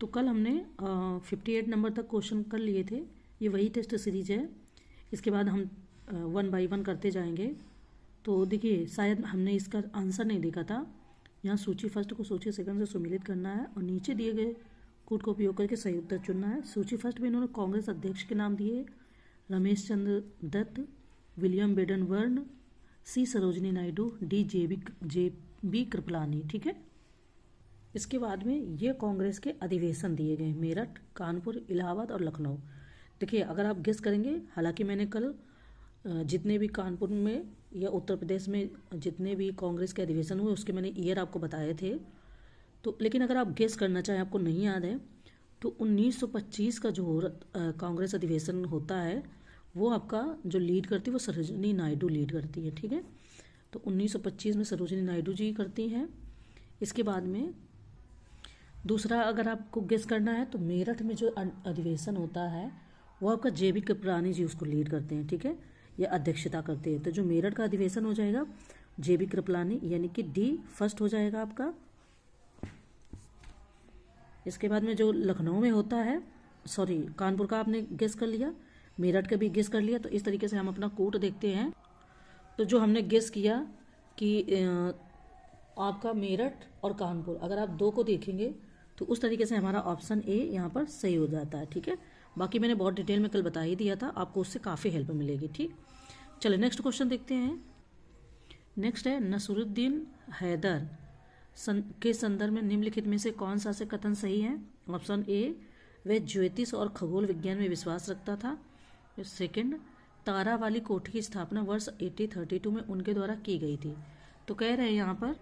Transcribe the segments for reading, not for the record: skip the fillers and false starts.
तो कल हमने 58 नंबर तक क्वेश्चन कर लिए थे। ये वही टेस्ट सीरीज है। इसके बाद हम 1 बाय 1 करते जाएंगे। तो देखिए, शायद हमने इसका आंसर नहीं देखा था। यहाँ सूची फर्स्ट को सूची सेकंड से सम्मिलित करना है और नीचे दिए गए कोड का उपयोग करके सही उत्तर चुनना है। सूची फर्स्ट में इन्होंने कांग्रेस अध्यक्ष के नाम दिए: Ramesh Chandra Dutt, William Wedderburn, C Sarojini Naidu, D J B Kripalani. ठीक है। इसके बाद में ये कांग्रेस के अधिवेशन दिए गए: मेरठ, कानपुर, इलाहाबाद और लखनऊ। देखिए, अगर आप गेस करेंगे, हालांकि मैंने कल जितने भी कानपुर में या उत्तर प्रदेश में जितने भी कांग्रेस के अधिवेशन हुए उसके मैंने ईयर आपको बताए थे। तो लेकिन अगर आप गेस करना चाहें, आपको नहीं याद है, तो 1925 का जो कांग्रेस अधिवेशन होता है वो आपका जो लीड करती है वो सरोजनी नायडू लीड करती है। ठीक है। तो 1925 में सरोजनी नायडू जी करती हैं। इसके बाद में दूसरा अगर आपको गेस करना है तो मेरठ में जो अधिवेशन होता है वो आपका जे.बी. कृपलानी जी उसको लीड करते हैं। ठीक है, या अध्यक्षता करते हैं। तो जो मेरठ का अधिवेशन हो जाएगा जे.बी. कृपलानी, यानी कि डी फर्स्ट हो जाएगा आपका। इसके बाद में जो लखनऊ में होता है, सॉरी कानपुर का आपने गेस कर लिया, मेरठ का भी गेस कर लिया। तो इस तरीके से हम अपना कोड देखते हैं। तो जो हमने गेस किया कि आपका मेरठ और कानपुर, अगर आप दो को देखेंगे तो उस तरीके से हमारा ऑप्शन ए यहाँ पर सही हो जाता है। ठीक है। बाकी मैंने बहुत डिटेल में कल बता ही दिया था, आपको उससे काफ़ी हेल्प मिलेगी। ठीक, चलिए नेक्स्ट क्वेश्चन देखते हैं। नेक्स्ट है, नसरुद्दीन हैदर के संदर्भ में निम्नलिखित में से कौन सा से कथन सही है? ऑप्शन ए, वह ज्योतिष और खगोल विज्ञान में विश्वास रखता था। सेकंड, तारा वाली कोठी की स्थापना वर्ष 1832 में उनके द्वारा की गई थी। तो कह रहे हैं यहाँ पर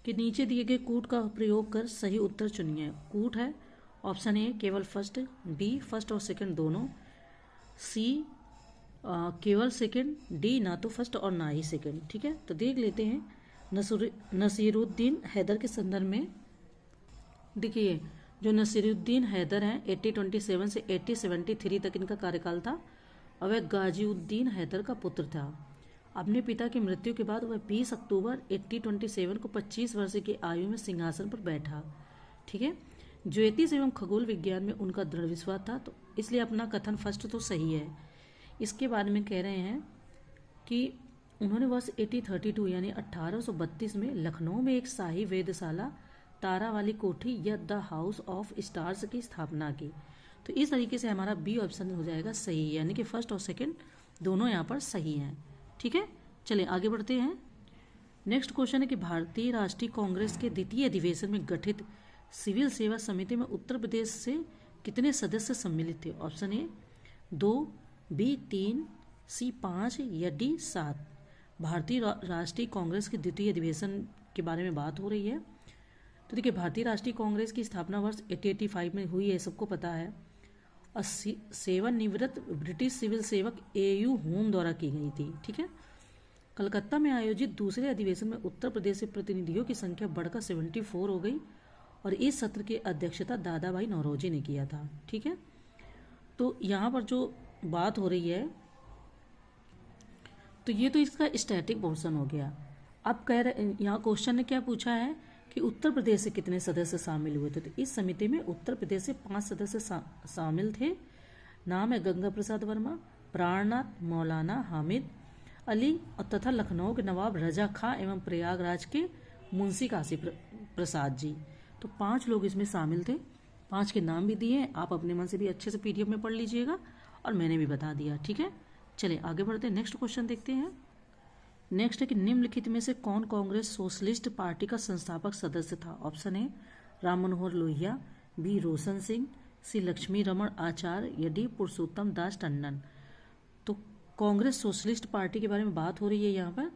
कि नीचे दिए गए कूट का प्रयोग कर सही उत्तर चुनिए। कूट है ऑप्शन ए केवल फर्स्ट, बी फर्स्ट और सेकंड दोनों, सी केवल सेकंड, डी ना तो फर्स्ट और ना ही सेकंड। ठीक है। तो देख लेते हैं। नसीरुद्दीन हैदर के संदर्भ में देखिए, जो नसीरुद्दीन हैदर हैं 1827 से 1873 तक इनका कार्यकाल था और वह गाजीउद्दीन हैदर का पुत्र था। अपने पिता की मृत्यु के बाद वह 20 अक्टूबर 1827 को 25 वर्ष की आयु में सिंहासन पर बैठा। ठीक है। ज्योतिष एवं खगोल विज्ञान में उनका दृढ़ विश्वास था, तो इसलिए अपना कथन फर्स्ट तो सही है। इसके बारे में कह रहे हैं कि उन्होंने वर्ष 1832 यानी 1832 में लखनऊ में एक शाही वेधशाला तारा वाली कोठी या द हाउस ऑफ स्टार्स की स्थापना की। तो इस तरीके से हमारा बी ऑप्शन हो जाएगा सही, यानी कि फर्स्ट और सेकंड दोनों यहाँ पर सही हैं। ठीक है। चलिए आगे बढ़ते हैं। नेक्स्ट क्वेश्चन है कि भारतीय राष्ट्रीय कांग्रेस के द्वितीय अधिवेशन में गठित सिविल सेवा समिति में उत्तर प्रदेश से कितने सदस्य सम्मिलित थे? ऑप्शन ए 2, बी 3, सी 5 या डी 7। भारतीय राष्ट्रीय कांग्रेस के द्वितीय अधिवेशन के बारे में बात हो रही है। तो देखिए, भारतीय राष्ट्रीय कांग्रेस की स्थापना वर्ष 1885 में हुई है, सबको पता है, और सेवानिवृत्त ब्रिटिश सिविल सेवक A.U. होम द्वारा की गई थी। ठीक है। कलकत्ता में आयोजित दूसरे अधिवेशन में उत्तर प्रदेश से प्रतिनिधियों की संख्या बढ़कर 74 हो गई और इस सत्र की अध्यक्षता दादा भाई नौरोजी ने किया था। ठीक है। तो यहाँ पर जो बात हो रही है, तो ये तो इसका स्टैटिक पोर्शन हो गया। अब कह रहे, यहाँ क्वेश्चन ने क्या पूछा है कि उत्तर प्रदेश से कितने सदस्य शामिल हुए थे? तो इस समिति में उत्तर प्रदेश से 5 सदस्य शामिल थे। नाम है गंगा प्रसाद वर्मा, प्राणनाथ, मौलाना हामिद अली और तथा लखनऊ के नवाब रजा खां एवं प्रयागराज के मुंशी काशी प्रसाद जी। तो 5 लोग इसमें शामिल थे। 5 के नाम भी दिए हैं, आप अपने मन से भी अच्छे से PDF में पढ़ लीजिएगा और मैंने भी बता दिया। ठीक है। चलिए आगे बढ़ते हैं। नेक्स्ट क्वेश्चन देखते हैं। नेक्स्ट है कि निम्नलिखित में से कौन कांग्रेस सोशलिस्ट पार्टी का संस्थापक सदस्य था? Option A Ram Manohar Lohia, B Roshan Singh, C Lakshmi Raman Acharya या डी पुरुषोत्तम दास टंडन। तो कांग्रेस सोशलिस्ट पार्टी के बारे में बात हो रही है यहाँ पर।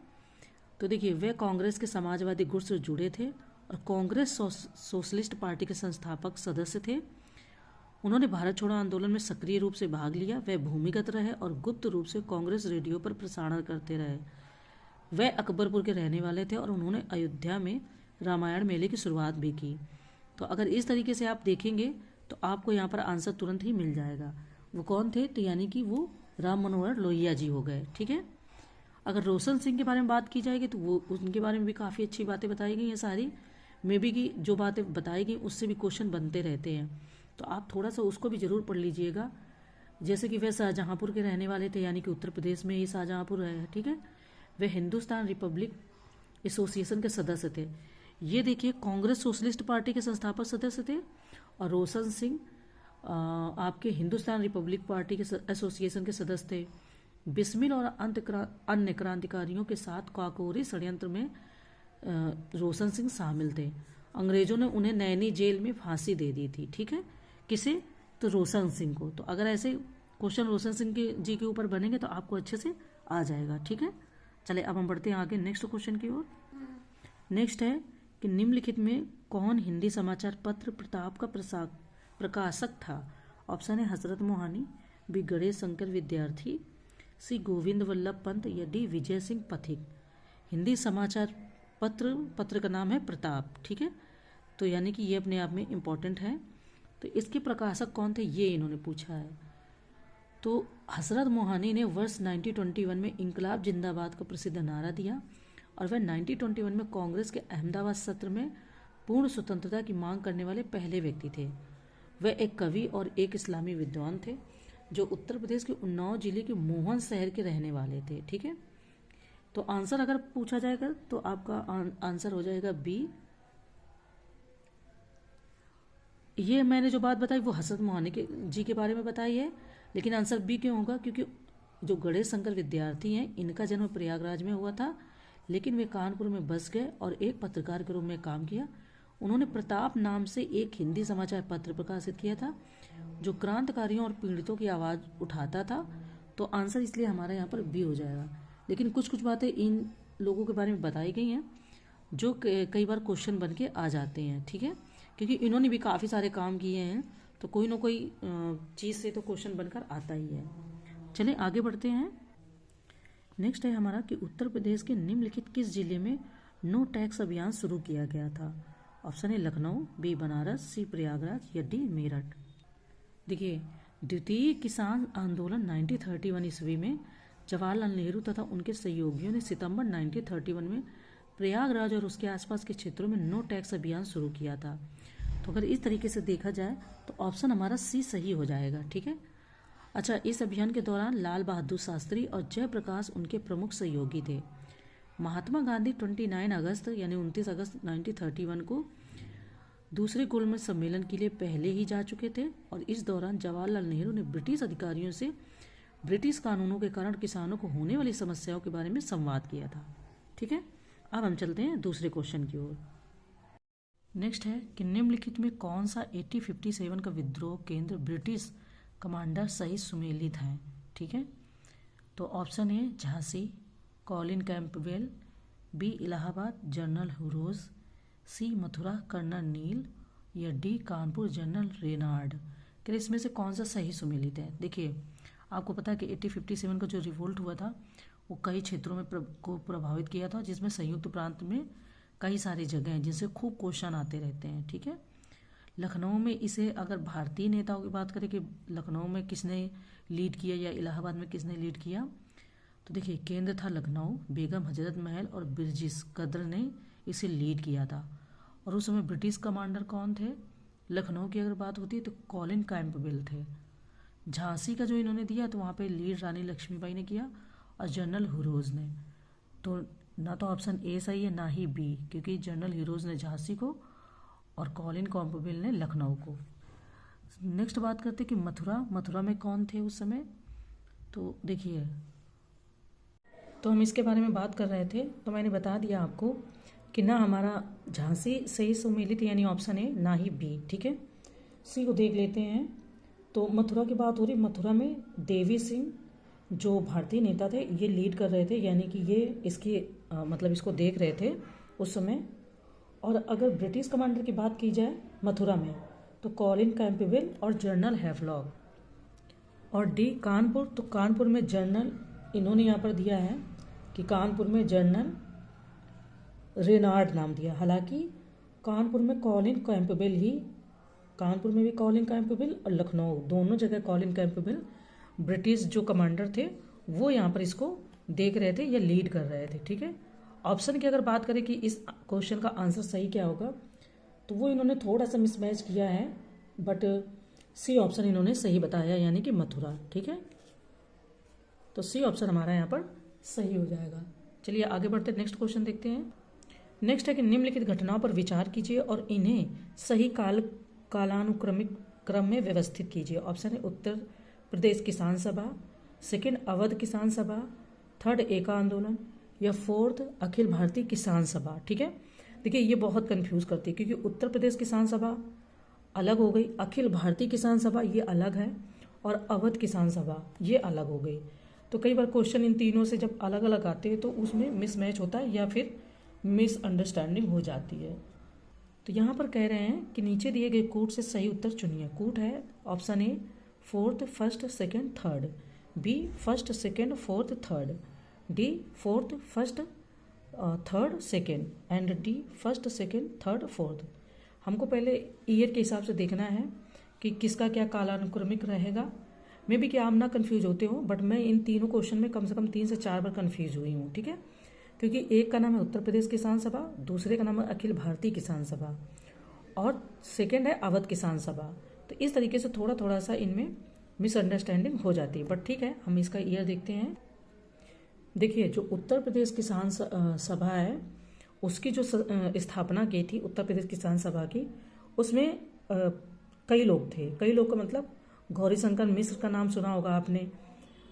तो देखिए, वे कांग्रेस के समाजवादी गुट से जुड़े थे और कांग्रेस सोशलिस्ट पार्टी के संस्थापक सदस्य थे। उन्होंने भारत छोड़ो आंदोलन में सक्रिय रूप से भाग लिया। वे भूमिगत रहे और गुप्त रूप से कांग्रेस रेडियो पर प्रसारण करते रहे। वह अकबरपुर के रहने वाले थे और उन्होंने अयोध्या में रामायण मेले की शुरुआत भी की। तो अगर इस तरीके से आप देखेंगे तो आपको यहाँ पर आंसर तुरंत ही मिल जाएगा। वो कौन थे? तो यानी कि वो राम मनोहर लोहिया जी हो गए। ठीक है। अगर रोशन सिंह के बारे में बात की जाएगी तो वो उनके बारे में भी काफ़ी अच्छी बातें बताई गई हैं सारी। मे बी कि जो बातें बताई गई उससे भी क्वेश्चन बनते रहते हैं, तो आप थोड़ा सा उसको भी ज़रूर पढ़ लीजिएगा। जैसे कि वह शाहजहाँपुर के रहने वाले थे, यानी कि उत्तर प्रदेश में ही शाहजहाँपुर है, ठीक है। वे हिंदुस्तान रिपब्लिक एसोसिएशन के सदस्य थे। ये देखिए, कांग्रेस सोशलिस्ट पार्टी के संस्थापक सदस्य थे। और रोशन सिंह आपके हिंदुस्तान रिपब्लिक पार्टी के एसोसिएशन के सदस्य थे। बिस्मिल और अन्य क्रांतिकारियों के साथ काकोरी षड्यंत्र में रोशन सिंह शामिल थे। अंग्रेजों ने उन्हें नैनी जेल में फांसी दे दी थी, ठीक है। किसे? तो रोशन सिंह को। तो अगर ऐसे क्वेश्चन रोशन सिंह जी के ऊपर बनेंगे तो आपको अच्छे से आ जाएगा, ठीक है। चले अब हम बढ़ते हैं आगे नेक्स्ट क्वेश्चन की ओर। नेक्स्ट है कि निम्नलिखित में कौन हिंदी समाचार पत्र प्रताप का प्रकाशक था? ऑप्शन है हजरत मोहानी, बी गणेश शंकर विद्यार्थी, सी गोविंद वल्लभ पंत, या डी विजय सिंह पथिक। हिंदी समाचार पत्र का नाम है प्रताप, ठीक है। तो यानी कि ये अपने आप में इम्पॉर्टेंट है। तो इसके प्रकाशक कौन थे, ये इन्होंने पूछा है। तो हजरत मोहानी ने वर्ष 1921 में इंकलाब जिंदाबाद का प्रसिद्ध नारा दिया और वह 1921 में कांग्रेस के अहमदाबाद सत्र में पूर्ण स्वतंत्रता की मांग करने वाले पहले व्यक्ति थे। वह एक कवि और एक इस्लामी विद्वान थे जो उत्तर प्रदेश के उन्नाव जिले के मोहन शहर के रहने वाले थे, ठीक है। तो आंसर अगर पूछा जाएगा तो आपका आंसर हो जाएगा बी। ये मैंने जो बात बताई वो हजरत मोहानी जी के बारे में बताई है, लेकिन आंसर बी क्यों होगा? क्योंकि जो गणेश शंकर विद्यार्थी हैं इनका जन्म प्रयागराज में हुआ था, लेकिन वे कानपुर में बस गए और एक पत्रकार के रूप में काम किया। उन्होंने प्रताप नाम से एक हिंदी समाचार पत्र प्रकाशित किया था जो क्रांतिकारियों और पीड़ितों की आवाज़ उठाता था। तो आंसर इसलिए हमारा यहाँ पर बी हो जाएगा। लेकिन कुछ कुछ बातें इन लोगों के बारे में बताई गई हैं जो कई बार क्वेश्चन बन के आ जाते हैं, ठीक है। क्योंकि इन्होंने भी काफ़ी सारे काम किए हैं, तो कोई ना कोई चीज़ से तो क्वेश्चन बनकर आता ही है। चलिए आगे बढ़ते हैं। नेक्स्ट है हमारा कि उत्तर प्रदेश के निम्नलिखित किस जिले में नो टैक्स अभियान शुरू किया गया था? ऑप्शन है लखनऊ, बी बनारस, सी प्रयागराज, या डी मेरठ। देखिए, द्वितीय किसान आंदोलन 1931 ईस्वी में जवाहरलाल नेहरू तथा उनके सहयोगियों ने सितंबर 1931 में प्रयागराज और उसके आसपास के क्षेत्रों में नो टैक्स अभियान शुरू किया था। तो अगर इस तरीके से देखा जाए तो ऑप्शन हमारा सी सही हो जाएगा, ठीक है। अच्छा, इस अभियान के दौरान लाल बहादुर शास्त्री और जयप्रकाश उनके प्रमुख सहयोगी थे। महात्मा गांधी 29 अगस्त यानी 29 अगस्त 1931 को दूसरे गोलमेज सम्मेलन के लिए पहले ही जा चुके थे और इस दौरान जवाहरलाल नेहरू ने ब्रिटिश अधिकारियों से ब्रिटिश कानूनों के कारण किसानों को होने वाली समस्याओं के बारे में संवाद किया था, ठीक है। अब हम चलते हैं दूसरे क्वेश्चन की ओर। नेक्स्ट है कि निम्नलिखित में कौन सा 1857 का विद्रोह केंद्र ब्रिटिश कमांडर सहित सुमेलित है, ठीक है। तो option A Jhansi, Colin Campbell, B Allahabad general Hugh Rose, C Mathura colonel Neill, या डी कानपुर जनरल रेनार्ड। कि इसमें से कौन सा सही सुमेलित है? देखिए, आपको पता है कि 1857 का जो रिवोल्ट हुआ था वो कई क्षेत्रों में को प्रभावित किया था, जिसमें संयुक्त प्रांत में कई सारी जगह हैं जिनसे खूब क्वेश्चन आते रहते हैं, ठीक है। लखनऊ में इसे अगर भारतीय नेताओं की बात करें कि लखनऊ में किसने लीड किया या इलाहाबाद में किसने लीड किया, तो देखिए केंद्र था लखनऊ, बेगम हजरत महल और बिरजिस कद्र ने इसे लीड किया था। और उस समय ब्रिटिश कमांडर कौन थे? लखनऊ की अगर बात होती है तो कॉलिन कैंपबेल थे। झांसी का जो इन्होंने दिया तो वहाँ पे लीड रानी लक्ष्मीबाई ने किया और जनरल हुरोज ने। तो ना तो ऑप्शन ए सही है ना ही बी, क्योंकि जनरल हुरोज ने झांसी को और कॉलिन कैंपबेल ने लखनऊ को। नेक्स्ट बात करते कि मथुरा में कौन थे उस समय? तो देखिए, तो हम इसके बारे में बात कर रहे थे तो मैंने बता दिया आपको कि ना हमारा झांसी सही सुमेलित यानी ऑप्शन ए ना ही बी, ठीक है। सी को देख लेते हैं। तो मथुरा की बात हो रही, मथुरा में देवी सिंह जो भारतीय नेता थे ये लीड कर रहे थे, यानी कि ये इसकी मतलब इसको देख रहे थे उस समय। और अगर ब्रिटिश कमांडर की बात की जाए मथुरा में तो कॉलिन कैंपबेल और जनरल हैवलॉक। और डी कानपुर, तो कानपुर में जनरल इन्होंने यहाँ पर दिया है कि कानपुर में जनरल रेनार्ड नाम दिया। हालांकि कानपुर में कॉलिन कैंपबेल ही, कानपुर में भी कॉलिन कैंपबेल और लखनऊ दोनों जगह कॉलिन कैंपबेल ब्रिटिश जो कमांडर थे वो यहाँ पर इसको देख रहे थे या लीड कर रहे थे, ठीक है। ऑप्शन की अगर बात करें कि इस क्वेश्चन का आंसर सही क्या होगा, तो वो इन्होंने थोड़ा सा मिसमैच किया है, बट सी ऑप्शन इन्होंने सही बताया, यानी कि मथुरा। ठीक है, तो सी ऑप्शन हमारा यहाँ पर सही हो जाएगा। चलिए आगे बढ़ते नेक्स्ट क्वेश्चन देखते हैं। नेक्स्ट है कि निम्नलिखित घटनाओं पर विचार कीजिए और इन्हें सही कालानुक्रमिक क्रम में व्यवस्थित कीजिए। ऑप्शन है उत्तर प्रदेश किसान सभा, सेकंड अवध किसान सभा, थर्ड एका आंदोलन, या फोर्थ अखिल भारतीय किसान सभा। ठीक है, देखिए ये बहुत कंफ्यूज करती है, क्योंकि उत्तर प्रदेश किसान सभा अलग हो गई, अखिल भारतीय किसान सभा ये अलग है, और अवध किसान सभा ये अलग हो गई। तो कई बार क्वेश्चन इन तीनों से जब अलग अलग आते हैं तो उसमें मिसमैच होता है या फिर मिसअंडरस्टैंडिंग हो जाती है। तो यहाँ पर कह रहे हैं कि नीचे दिए गए कूट से सही उत्तर चुनिए। कूट है option A fourth first second third, B first second fourth third, D fourth first third second, and D first second third fourth. हमको पहले ईयर के हिसाब से देखना है कि किसका क्या कालानुक्रमिक रहेगा। मे भी क्या आप ना कन्फ्यूज होते हो, बट मैं इन तीनों क्वेश्चन में कम से कम 3 से 4 बार कन्फ्यूज हुई हूँ। ठीक है, क्योंकि एक का नाम है उत्तर प्रदेश किसान सभा, दूसरे का नाम है अखिल भारतीय किसान सभा, और सेकंड है अवध किसान सभा। तो इस तरीके से थोड़ा थोड़ा सा इनमें मिसअंडरस्टैंडिंग हो जाती है, बट ठीक है, हम इसका ईयर देखते हैं। देखिए जो उत्तर प्रदेश किसान सभा है उसकी जो स्थापना की थी उत्तर प्रदेश किसान सभा की, उसमें कई लोग थे। कई लोग का मतलब गौरीशंकर मिश्र का नाम सुना होगा आपने,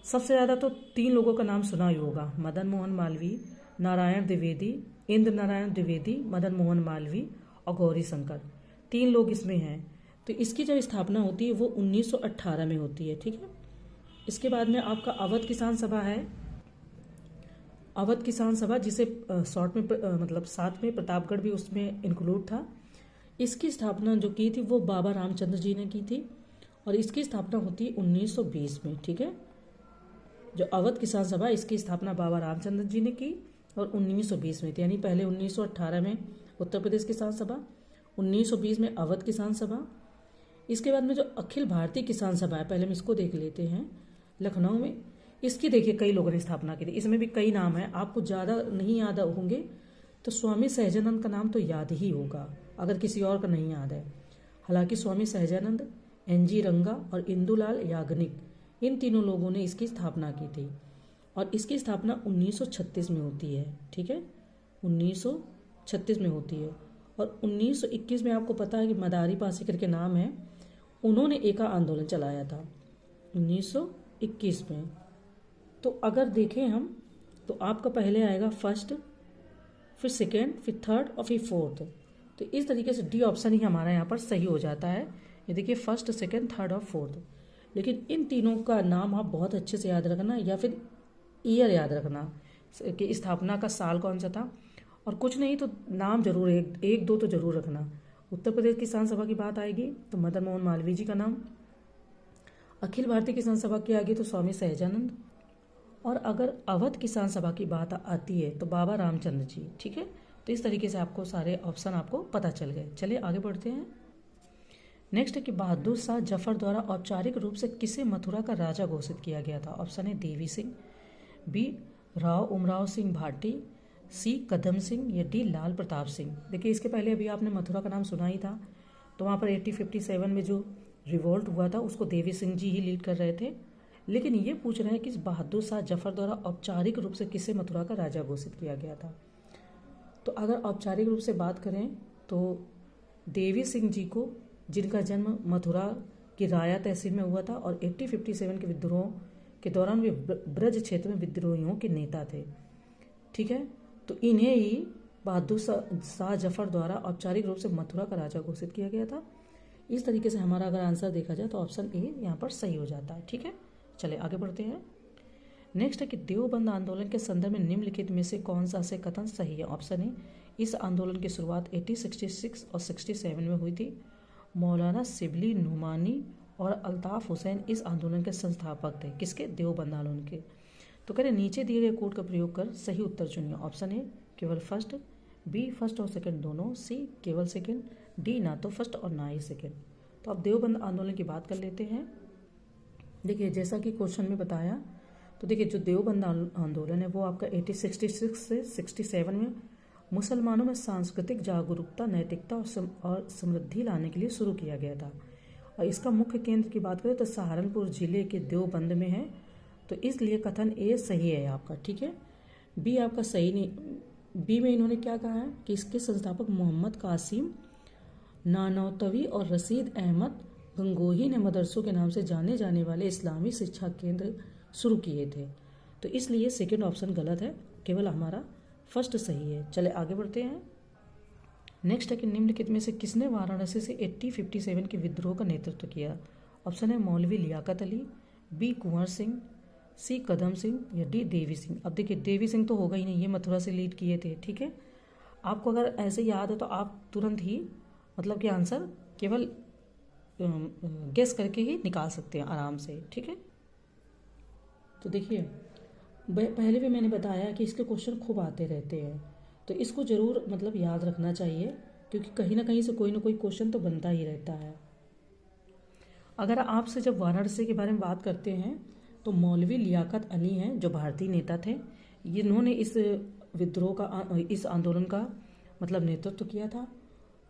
सबसे ज़्यादा तो 3 लोगों का नाम सुना ही होगा, मदन मोहन मालवीय, नारायण द्विवेदी, इंद्र नारायण द्विवेदी, मदन मोहन मालवीय और गौरीशंकर, 3 लोग इसमें हैं। तो इसकी जब स्थापना होती है वो 1918 में होती है। ठीक है, इसके बाद में आपका अवध किसान सभा है। अवध किसान सभा जिसे शॉर्ट में मतलब साथ में प्रतापगढ़ भी उसमें इंक्लूड था। इसकी स्थापना जो की थी वो बाबा रामचंद्र जी ने की थी, और इसकी स्थापना होती है 1920 में। ठीक है, जो अवध किसान सभा इसकी स्थापना बाबा रामचंद्र जी ने की और 1920 में थी, यानी पहले 1918 में उत्तर प्रदेश किसान सभा, 1920 में अवध किसान सभा। इसके बाद में जो अखिल भारतीय किसान सभा है, पहले हम इसको देख लेते हैं, लखनऊ में। इसकी देखिए कई लोगों ने स्थापना की थी, इसमें भी कई नाम है, आपको ज़्यादा नहीं याद होंगे तो स्वामी सहजानंद का नाम तो याद ही होगा अगर किसी और का नहीं याद है। हालांकि स्वामी सहजानंद, एनजी रंगा और इंदुलाल याग्निक, इन तीनों लोगों ने इसकी स्थापना की थी, और इसकी स्थापना 1936 में होती है। ठीक है, 1936 में होती है, और 1921 में आपको पता है कि मदारी पासेकर के नाम है, उन्होंने एका आंदोलन चलाया था 1921 में। तो अगर देखें हम तो आपका पहले आएगा फर्स्ट, फिर सेकेंड, फिर थर्ड और फिर फोर्थ। तो इस तरीके से डी ऑप्शन ही हमारा यहाँ पर सही हो जाता है। ये देखिए फर्स्ट, सेकेंड, थर्ड और फोर्थ। लेकिन इन तीनों का नाम आप बहुत अच्छे से याद रखना, या फिर ईयर याद रखना कि स्थापना का साल कौन सा था, और कुछ नहीं तो नाम जरूर एक दो तो जरूर रखना। उत्तर प्रदेश किसान सभा की बात आएगी तो मदन मोहन मालवीय जी का नाम, अखिल भारतीय किसान सभा की आएगी तो स्वामी सहजानंद, और अगर अवध किसान सभा की बात आती है तो बाबा रामचंद्र जी। ठीक है, तो इस तरीके से आपको सारे ऑप्शन आपको पता चल गए। चलिए आगे बढ़ते हैं। नेक्स्ट है कि बहादुर शाह जफर द्वारा औपचारिक रूप से किसे मथुरा का राजा घोषित किया गया था। ऑप्शन है देवी सिंह, बी राव उमराव सिंह भाटी, सी कदम सिंह, या डी लाल प्रताप सिंह। देखिए इसके पहले अभी आपने मथुरा का नाम सुना ही था, तो वहाँ पर 1857 में जो रिवोल्ट हुआ था उसको देवी सिंह जी ही लीड कर रहे थे। लेकिन ये पूछ रहे हैं कि बहादुर शाह जफर द्वारा औपचारिक रूप से किसे मथुरा का राजा घोषित किया गया था। तो अगर औपचारिक रूप से बात करें तो देवी सिंह जी को, जिनका जन्म मथुरा की राया तहसील में हुआ था, और 1857 के विद्रोह के दौरान वे ब्रज क्षेत्र में विद्रोहियों के नेता थे। ठीक है, तो इन्हें ही बहादुर शाह जफर द्वारा औपचारिक रूप से मथुरा का राजा घोषित किया गया था। इस तरीके से हमारा अगर आंसर देखा जाए तो ऑप्शन ए यहाँ पर सही हो जाता है। ठीक है, चलिए आगे बढ़ते हैं। नेक्स्ट है कि देवबंद आंदोलन के संदर्भ में निम्नलिखित में से कौन सा से कथन सही है। ऑप्शन ए इस आंदोलन की शुरुआत 1866 और 67 में हुई थी। मौलाना शिबली नुमानी और अल्ताफ हुसैन इस आंदोलन के संस्थापक थे। किसके? देवबंद आंदोलन के। तो कह रहे नीचे दिए गए कोड का प्रयोग कर सही उत्तर चुनिए। ऑप्शन ए केवल फर्स्ट, बी फर्स्ट और सेकंड दोनों, सी केवल सेकंड, डी ना तो फर्स्ट और ना ही सेकंड। तो अब देवबंद आंदोलन की बात कर लेते हैं। देखिए जैसा कि क्वेश्चन में बताया, तो देखिए जो देवबंद आंदोलन है वो आपका 1866 से 67 में मुसलमानों में सांस्कृतिक जागरूकता, नैतिकता और समृद्धि लाने के लिए शुरू किया गया था। और इसका मुख्य केंद्र की बात करें तो सहारनपुर जिले के देवबंद में है। तो इसलिए कथन ए सही है आपका, ठीक है। बी आपका सही नहीं। बी में इन्होंने क्या कहा है कि इसके संस्थापक मोहम्मद कासिम नानौतवी और रशीद अहमद गंगोही ने मदरसों के नाम से जाने जाने वाले इस्लामी शिक्षा केंद्र शुरू किए थे। तो इसलिए सेकंड ऑप्शन गलत है, केवल हमारा फर्स्ट सही है। चले आगे बढ़ते हैं। नेक्स्ट है कि निम्नलिखित में से किसने वाराणसी से 1857 के विद्रोह का नेतृत्व किया। ऑप्शन है मौलवी लियाकत अली, बी कुंवर सिंह, सी कदम सिंह या डी देवी सिंह। अब देखिए देवी सिंह तो होगा ही नहीं, ये मथुरा से लीड किए थे, ठीक है। आपको अगर ऐसे याद है तो आप तुरंत ही मतलब कि आंसर केवल गेस करके ही निकाल सकते हैं आराम से, ठीक है। तो देखिए पहले भी मैंने बताया कि इसके क्वेश्चन खूब आते रहते हैं, तो इसको ज़रूर मतलब याद रखना चाहिए, क्योंकि कहीं ना कहीं से कोई ना कोई क्वेश्चन तो बनता ही रहता है। अगर आपसे जब वाराणसी के बारे में बात करते हैं तो मौलवी लियाकत अली हैं जो भारतीय नेता थे। इन्होंने इस विद्रोह का, इस आंदोलन का मतलब नेतृत्व किया था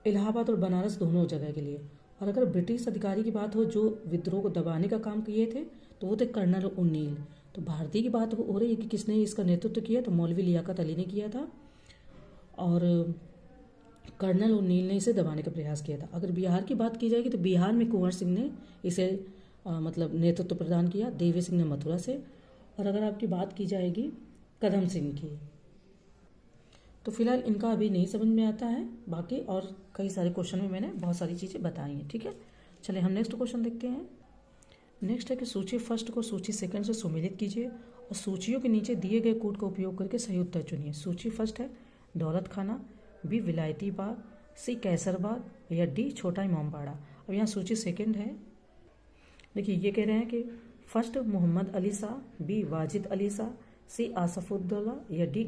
इलाहाबाद और बनारस दोनों जगह के लिए। और अगर ब्रिटिश अधिकारी की बात हो जो विद्रोह को दबाने का काम किए थे तो वो थे कर्नल ओनील। तो भारतीय की बात हो रही है कि किसने इसका नेतृत्व किया, तो मौलवी लियाकत अली ने किया था और कर्नल ओनील ने इसे दबाने का प्रयास किया था। अगर बिहार की बात की जाएगी तो बिहार में कुंवर सिंह ने इसे मतलब नेतृत्व प्रदान किया, देवी सिंह ने मथुरा से। और अगर आपकी बात की जाएगी कदम सिंह की तो फिलहाल इनका अभी नहीं समझ में आता है, बाकी और कई सारे क्वेश्चन में मैंने बहुत सारी चीज़ें बताई हैं, ठीक है। चलिए हम नेक्स्ट क्वेश्चन देखते हैं। नेक्स्ट है कि सूची फर्स्ट को सूची सेकंड से सुमेलित कीजिए और सूचियों के नीचे दिए गए कोड का उपयोग करके सही उत्तर चुनिए। सूची फर्स्ट है दौलत खाना, बी विलायती बाग, सी कैसर बाग या डी छोटा इमामबाड़ा। अब यहाँ सूची सेकंड है। देखिए ये कह रहे हैं कि फर्स्ट मोहम्मद अली शाह, बी वाजिद अली शाह, सी आसफुद्दौला या डी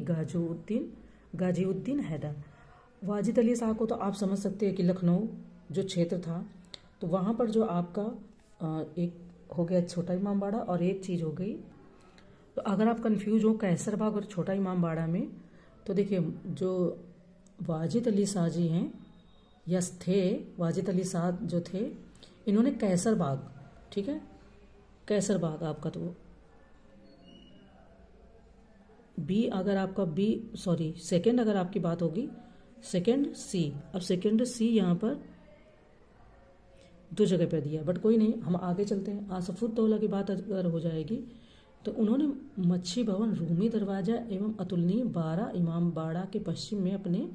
गाजीउद्दीन हैदर। वाजिद अली शाह को तो आप समझ सकते हैं कि लखनऊ जो क्षेत्र था तो वहाँ पर जो आपका एक हो गया छोटा इमामबाड़ा और एक चीज़ हो गई। तो अगर आप कंफ्यूज हो कैसर बाग और छोटा इमामबाड़ा में तो देखिए जो वाजिद अली शाह जी हैं या थे, वाजिद अली शाह जो थे इन्होंने कैसर बाग, ठीक है, कैसर बाग आपका तो बी, अगर आपका बी सॉरी सेकंड अगर आपकी बात होगी सेकंड सी। अब सेकंड सी यहाँ पर दो जगह पर दिया, बट कोई नहीं, हम आगे चलते हैं। आसफुद्दौला की बात अगर हो जाएगी तो उन्होंने मच्छी भवन, रूमी दरवाजा एवं अतुलनीय 12 इमामबाड़ा के पश्चिम में अपने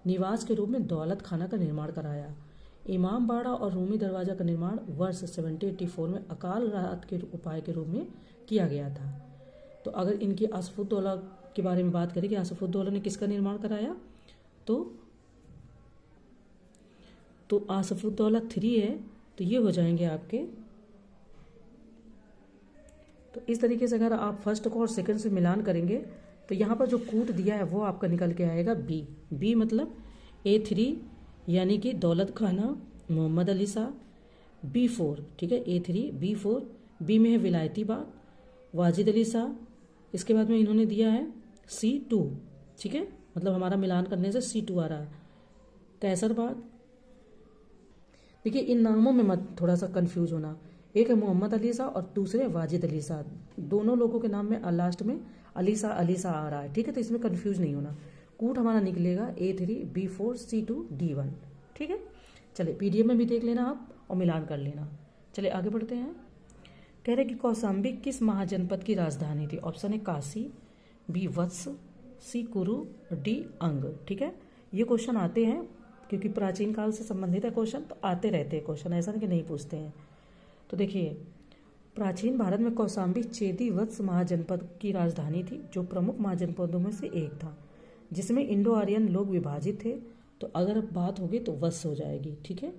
निवास के रूप में दौलत खाना का निर्माण कराया। इमामबाड़ा और रूमी दरवाजा का निर्माण वर्ष 1784 में अकाल राहत के उपाय के रूप में किया गया था। तो अगर इनकी आसफुद्दौला के बारे में बात करें कि आसफुद्दौला ने किसका निर्माण कराया तो आसफुद्दौला 3 है, तो ये हो जाएंगे आपके। तो इस तरीके से अगर आप फर्स्ट को और सेकंड से मिलान करेंगे तो यहाँ पर जो कूट दिया है वो आपका निकल के आएगा बी। बी मतलब A3 यानी कि दौलत खाना मोहम्मद अली शाह, B4, ठीक है, A3 B4। बी में है विलायती बाग वाजिद अली शाह, इसके बाद में इन्होंने दिया है C2, ठीक है, मतलब हमारा मिलान करने से C2 आ रहा है। कैसर बाग, देखिए इन नामों में मत थोड़ा सा कंफ्यूज होना, एक है मोहम्मद अली शाह और दूसरे वाजिद अली शाह, दोनों लोगों के नाम में लास्ट में अली शाह आ रहा है, ठीक है, तो इसमें कंफ्यूज नहीं होना। कूट हमारा निकलेगा A3 B4 C2 D1, ठीक है। चलिए PDF में भी देख लेना आप और मिलान कर लेना। चलिए आगे बढ़ते हैं। कह रहे कि कौशाम्बी किस महाजनपद की राजधानी थी। ऑप्शन है काशी, बी वत्स, सी कुरु, डी अंग, ठीक है। ये क्वेश्चन आते हैं क्योंकि प्राचीन काल से संबंधित है क्वेश्चन, तो आते रहते हैं क्वेश्चन, ऐसा नहीं कि नहीं पूछते हैं। तो देखिए प्राचीन भारत में कौशाम्बी चेदी वत्स महाजनपद की राजधानी थी जो प्रमुख महाजनपदों में से एक था जिसमें इंडो आर्यन लोग विभाजित थे। तो अगर बात होगी तो वत्स हो जाएगी, ठीक है।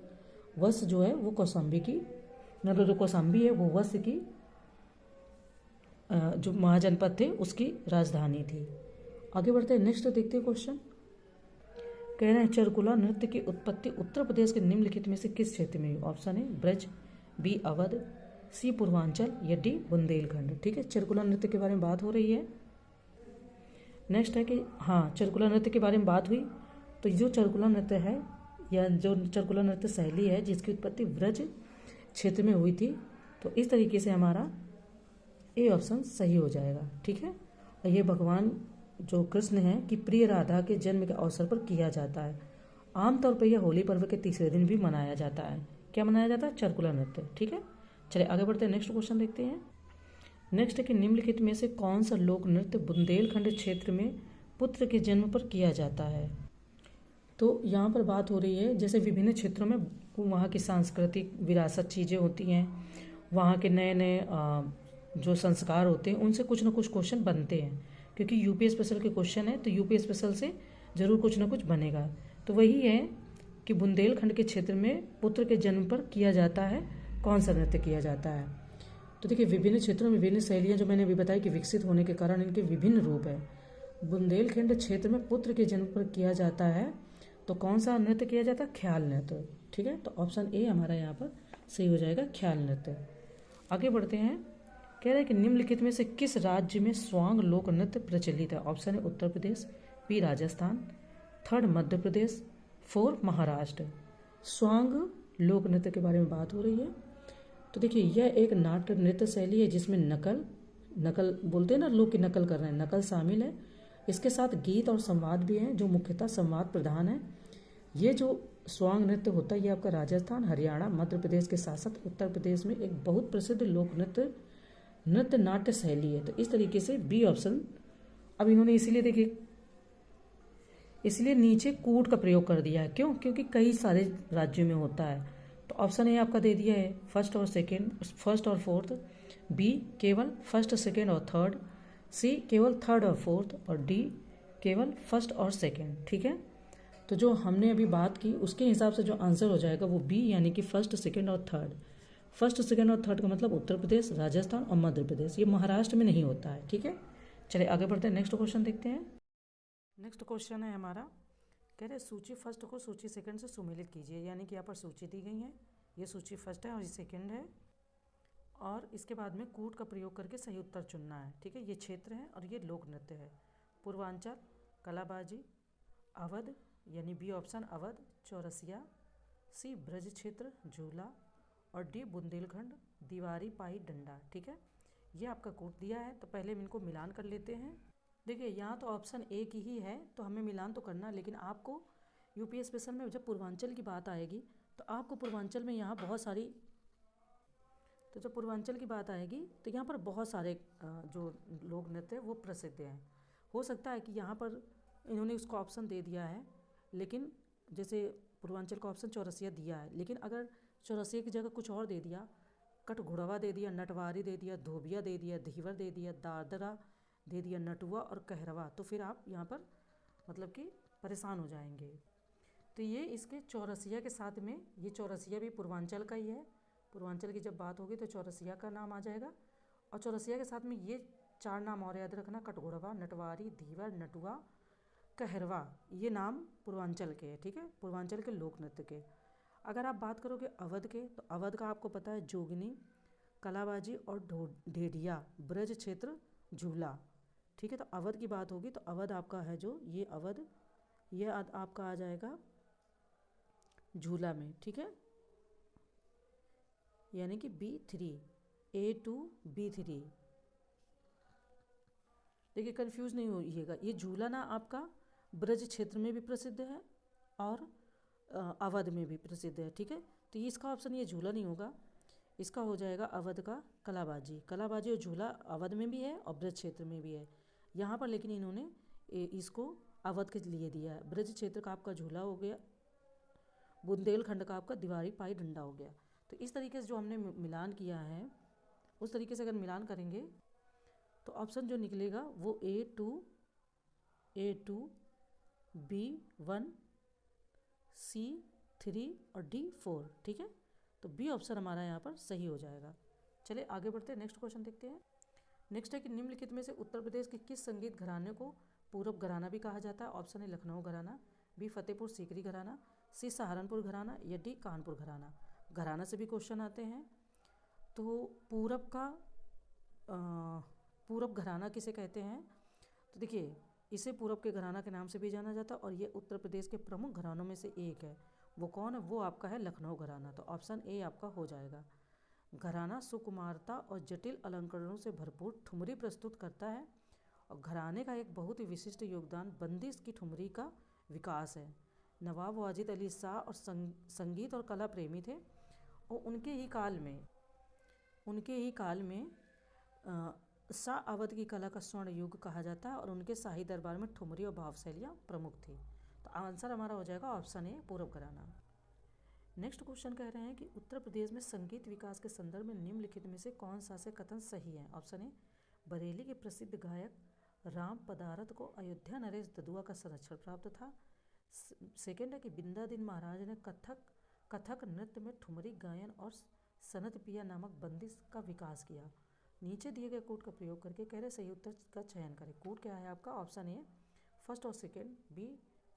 वत्स जो है वो कौशाम्बी की, मतलब जो कौशाम्बी है वो वत्स की जो महाजनपद थे उसकी राजधानी थी। आगे बढ़ते हैं, नेक्स्ट देखते हैं क्वेश्चन। कह रहे हैं चरकुला नृत्य की उत्पत्ति उत्तर प्रदेश के निम्नलिखित में से किस क्षेत्र में हुई। ऑप्शन है ब्रज, बी अवध, सी पूर्वांचल या डी बुंदेलखंड, ठीक है। चरकुला नृत्य के बारे में बात हो रही है। नेक्स्ट है कि हाँ, चरकुला नृत्य के बारे में बात हुई। तो जो चरकुला नृत्य है या जो चरकुला नृत्य शैली है जिसकी उत्पत्ति ब्रज क्षेत्र में हुई थी, तो इस तरीके से हमारा ए ऑप्शन सही हो जाएगा। ठीक है, और ये भगवान जो कृष्ण हैं कि प्रिय राधा के जन्म के अवसर पर किया जाता है। आमतौर पर यह होली पर्व के तीसरे दिन भी मनाया जाता है। क्या मनाया जाता है? चरकुला नृत्य। ठीक है, चलिए आगे बढ़ते हैं, नेक्स्ट क्वेश्चन देखते हैं। नेक्स्ट है कि निम्नलिखित में से कौन सा लोक नृत्य बुंदेलखंड क्षेत्र में पुत्र के जन्म पर किया जाता है? तो यहाँ पर बात हो रही है जैसे विभिन्न क्षेत्रों में वहाँ की सांस्कृतिक विरासत चीज़ें होती हैं, वहाँ के नए नए जो संस्कार होते हैं उनसे कुछ ना कुछ क्वेश्चन बनते हैं, क्योंकि यूपी स्पेशल के क्वेश्चन है तो यूपी स्पेशल से ज़रूर कुछ ना कुछ बनेगा। तो वही है कि बुंदेलखंड के क्षेत्र में पुत्र के जन्म पर किया जाता है कौन सा नृत्य किया जाता है? तो देखिए, विभिन्न क्षेत्रों में विभिन्न शैलियाँ जो मैंने अभी बताई कि विकसित होने के कारण इनके विभिन्न रूप है। बुंदेलखंड क्षेत्र में पुत्र के जन्म पर किया जाता है तो कौन सा नृत्य किया जाता है? ख्याल नृत्य। ठीक है, तो ऑप्शन ए हमारा यहाँ पर सही हो जाएगा, ख्याल नृत्य। आगे बढ़ते हैं, कह रहे हैं कि निम्नलिखित में से किस राज्य में स्वांग लोक नृत्य प्रचलित है? ऑप्शन है Uttar Pradesh, B Rajasthan, third Madhya Pradesh, four Maharashtra. स्वांग लोक नृत्य के बारे में बात हो रही है। तो देखिए, यह एक नाट्य नृत्य शैली है जिसमें नकल बोलते हैं ना, लोग की नकल कर रहे हैं, नकल शामिल है। इसके साथ गीत और संवाद भी हैं जो मुख्यतः संवाद प्रधान है। ये जो स्वांग नृत्य होता है ये आपका राजस्थान, हरियाणा, मध्य प्रदेश के साथ साथ उत्तर प्रदेश में एक बहुत प्रसिद्ध लोक नृत्य नाट्य शैली है। तो इस तरीके से बी ऑप्शन, अब इन्होंने इसीलिए देखिए इसलिए नीचे कूट का प्रयोग कर दिया है। क्यों? क्योंकि कई सारे राज्यों में होता है। तो ऑप्शन ए आपका दे दिया है फर्स्ट और फोर्थ, बी केवल फर्स्ट, सेकेंड और थर्ड, सी केवल थर्ड और फोर्थ, और डी केवल फर्स्ट और सेकेंड। ठीक है, तो जो हमने अभी बात की उसके हिसाब से जो आंसर हो जाएगा वो बी, यानी कि फर्स्ट, सेकेंड और थर्ड। फर्स्ट, सेकेंड और थर्ड का मतलब उत्तर प्रदेश, राजस्थान और मध्य प्रदेश। ये महाराष्ट्र में नहीं होता है। ठीक है, चलिए आगे बढ़ते हैं, नेक्स्ट क्वेश्चन देखते हैं। नेक्स्ट क्वेश्चन है हमारा, कह रहे सूची फर्स्ट को सूची सेकंड से सुमेलित कीजिए। यानी कि यहाँ पर सूची दी गई है, ये सूची फर्स्ट है और ये सेकंड है, और इसके बाद में कूट का प्रयोग करके सही उत्तर चुनना है। ठीक है, ये क्षेत्र है और ये लोक नृत्य है। पूर्वांचल, कलाबाजी, अवध, यानी बी ऑप्शन अवध, चौरसिया, सी ब्रज क्षेत्र, झूला, और डी बुंदेलखंड, दीवारी, पाई, डंडा। ठीक है, ये आपका कूट दिया है। तो पहले हम इनको मिलान कर लेते हैं। देखिए, यहाँ तो ऑप्शन ए की ही है तो हमें मिलान तो करना, लेकिन आपको यूपी स्पेशल में जब पूर्वांचल की बात आएगी तो आपको पूर्वांचल में यहाँ बहुत सारी, तो जब पूर्वांचल की बात आएगी तो यहाँ पर बहुत सारे जो लोक नृत्य है वो प्रसिद्ध हैं। हो सकता है कि यहाँ पर इन्होंने उसको ऑप्शन दे दिया है, लेकिन जैसे पूर्वांचल का ऑप्शन चौरसिया दिया है, लेकिन अगर चौरसिया की जगह कुछ और दे दिया, कटघोड़वा दे दिया, नटवारी दे दिया, धोबिया दे दिया, धीवर दे दिया, दादरा दे दिया, नटुआ और कहरवा, तो फिर आप यहाँ पर मतलब कि परेशान हो जाएंगे। तो ये इसके चौरसिया के साथ में, ये चौरसिया भी पूर्वांचल का ही है। पूर्वांचल की जब बात होगी तो चौरसिया का नाम आ जाएगा, और चौरसिया के साथ में ये चार नाम और याद रखना, कटघोड़वा, नटवारी, धीवर, नटुआ, कहरवा, ये नाम पूर्वांचल के हैं। ठीक है, पूर्वांचल के लोक नृत्य के। अगर आप बात करोगे अवध के, तो अवध का आपको पता है जोगिनी, कलाबाजी और ढेडिया, ब्रज क्षेत्र, झूला। ठीक है, तो अवध की बात होगी तो अवध आपका है जो ये अवध, ये आपका आ जाएगा झूला में। ठीक है, यानी कि B3, A2 B3। देखिए, कंफ्यूज नहीं होइएगा, ये झूला ना आपका ब्रज क्षेत्र में भी प्रसिद्ध है और अवध में भी प्रसिद्ध है। ठीक है, तो इसका ऑप्शन ये झूला नहीं होगा, इसका हो जाएगा अवध का कलाबाजी। कलाबाजी और झूला अवध में भी है और ब्रज क्षेत्र में भी है यहाँ पर, लेकिन इन्होंने इसको अवध के लिए दिया है। ब्रज क्षेत्र का आपका झूला हो गया, बुंदेलखंड का आपका दीवारी, पाई, डंडा हो गया। तो इस तरीके से जो हमने मिलान किया है उस तरीके से अगर मिलान करेंगे तो ऑप्शन जो निकलेगा वो A2 B1 C3 और D4। ठीक है, तो बी ऑप्शन हमारा यहाँ पर सही हो जाएगा। चलिए आगे बढ़ते हैं, नेक्स्ट क्वेश्चन देखते हैं। नेक्स्ट है कि निम्नलिखित में से उत्तर प्रदेश के किस संगीत घराने को पूरब घराना भी कहा जाता है? ऑप्शन है लखनऊ घराना, बी फतेहपुर सीकरी घराना, सी सहारनपुर घराना, या डी कानपुर घराना। घराना से भी क्वेश्चन आते हैं। तो पूरब घराना किसे कहते हैं? तो देखिए, इसे पूरब के घराना के नाम से भी जाना जाता है और ये उत्तर प्रदेश के प्रमुख घरानों में से एक है। वो कौन है? वो आपका है लखनऊ घराना। तो ऑप्शन ए आपका हो जाएगा। घराना सुकुमारता और जटिल अलंकरणों से भरपूर ठुमरी प्रस्तुत करता है और घराने का एक बहुत ही विशिष्ट योगदान बंदिश की ठुमरी का विकास है। नवाब वाजिद अली शाह और संगीत और कला प्रेमी थे और उनके ही काल में शाह अवध की कला का स्वर्ण युग कहा जाता है और उनके शाही दरबार में ठुमरी और भाव शैलियाँ प्रमुख थी। तो आंसर हमारा हो जाएगा ऑप्शन ए पूरब घराना। नेक्स्ट क्वेश्चन कह रहे हैं कि उत्तर प्रदेश में संगीत विकास के संदर्भ में निम्नलिखित में से कौन सा से कथन सही है? ऑप्शन ए, बरेली के प्रसिद्ध गायक राम पदारथ को अयोध्या नरेश ददुआ का संरक्षण प्राप्त था। सेकेंड है कि बिंदादिन महाराज ने कथक नृत्य में ठुमरी गायन और सनत पिया नामक बंदिश का विकास किया। नीचे दिए गए कोड का प्रयोग करके कह रहे सही उत्तर का चयन करें। कोड क्या है आपका? ऑप्शन ए फर्स्ट और सेकेंड, बी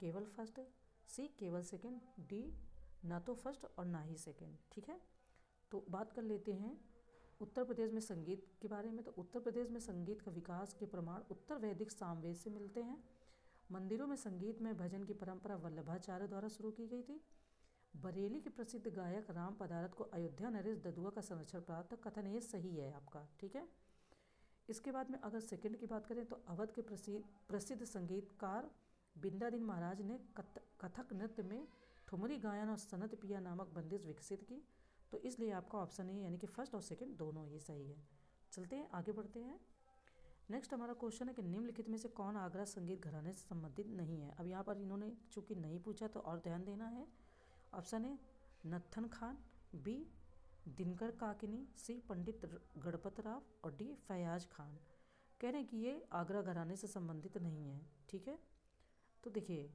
केवल फर्स्ट, सी केवल सेकेंड, डी ना तो फर्स्ट और ना ही सेकेंड। ठीक है, तो बात कर लेते हैं उत्तर प्रदेश में संगीत के बारे में। तो उत्तर प्रदेश में संगीत का विकास के प्रमाण उत्तर वैदिक सामवेद से मिलते हैं। मंदिरों में संगीत में भजन की परंपरा वल्लभाचार्य द्वारा शुरू की गई थी। बरेली के प्रसिद्ध गायक राम पदारथ को अयोध्या नरेश ददुआ का संरक्षण प्राप्त। कथन ये सही है आपका। ठीक है, इसके बाद में अगर सेकंड की बात करें तो अवध के प्रसिद्ध संगीतकार बिंदादिन महाराज ने कथक नृत्य में ठुमरी गायन और सनत पिया नामक बंदिश विकसित की। तो इसलिए आपका ऑप्शन ए यानी कि फर्स्ट और सेकंड दोनों ही सही है। चलते हैं आगे बढ़ते हैं। नेक्स्ट हमारा क्वेश्चन है कि निम्नलिखित में से कौन आगरा संगीत घराने से संबंधित नहीं है? अब यहाँ पर इन्होंने चूंकि नहीं पूछा तो और ध्यान देना है। Option A Natthan Khan, B Dinkar Kaikini, C Pandit Ganpat Rao और डी फयाज खान। कह रहे हैं कि ये आगरा घराने से संबंधित नहीं है। ठीक है, तो देखिए,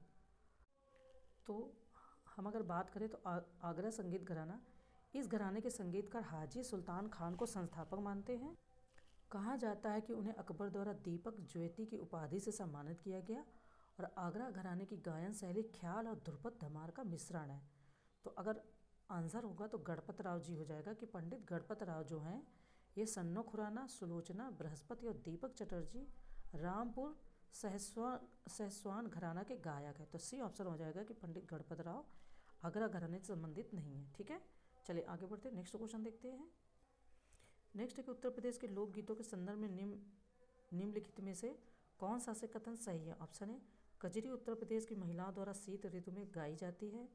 तो हम अगर बात करें तो आगरा संगीत घराना, इस घराने के संगीतकार हाजी सुल्तान खान को संस्थापक मानते हैं। कहा जाता है कि उन्हें अकबर द्वारा दीपक ज्योति की उपाधि से सम्मानित किया गया और आगरा घराने की गायन शैली ख्याल और ध्रुपद धमार का मिश्रण है। तो अगर आंसर होगा तो गणपत राव जी हो जाएगा कि पंडित गणपत राव जो हैं ये सन्नो खुराना, सुलोचना बृहस्पति और दीपक चटर्जी रामपुर सहसवान घराना के गायक है। तो सी ऑप्शन हो जाएगा कि पंडित गणपत राव आगरा घराने से संबंधित नहीं है। ठीक है, चलिए आगे बढ़ते हैं। नेक्स्ट क्वेश्चन देखते हैं। नेक्स्ट है कि उत्तर प्रदेश के लोकगीतों के संदर्भ में निम्नलिखित में से कौन सा से कथन सही है? ऑप्शन है कजरी उत्तर प्रदेश की महिलाओं द्वारा शीत ऋतु में गाई जाती है।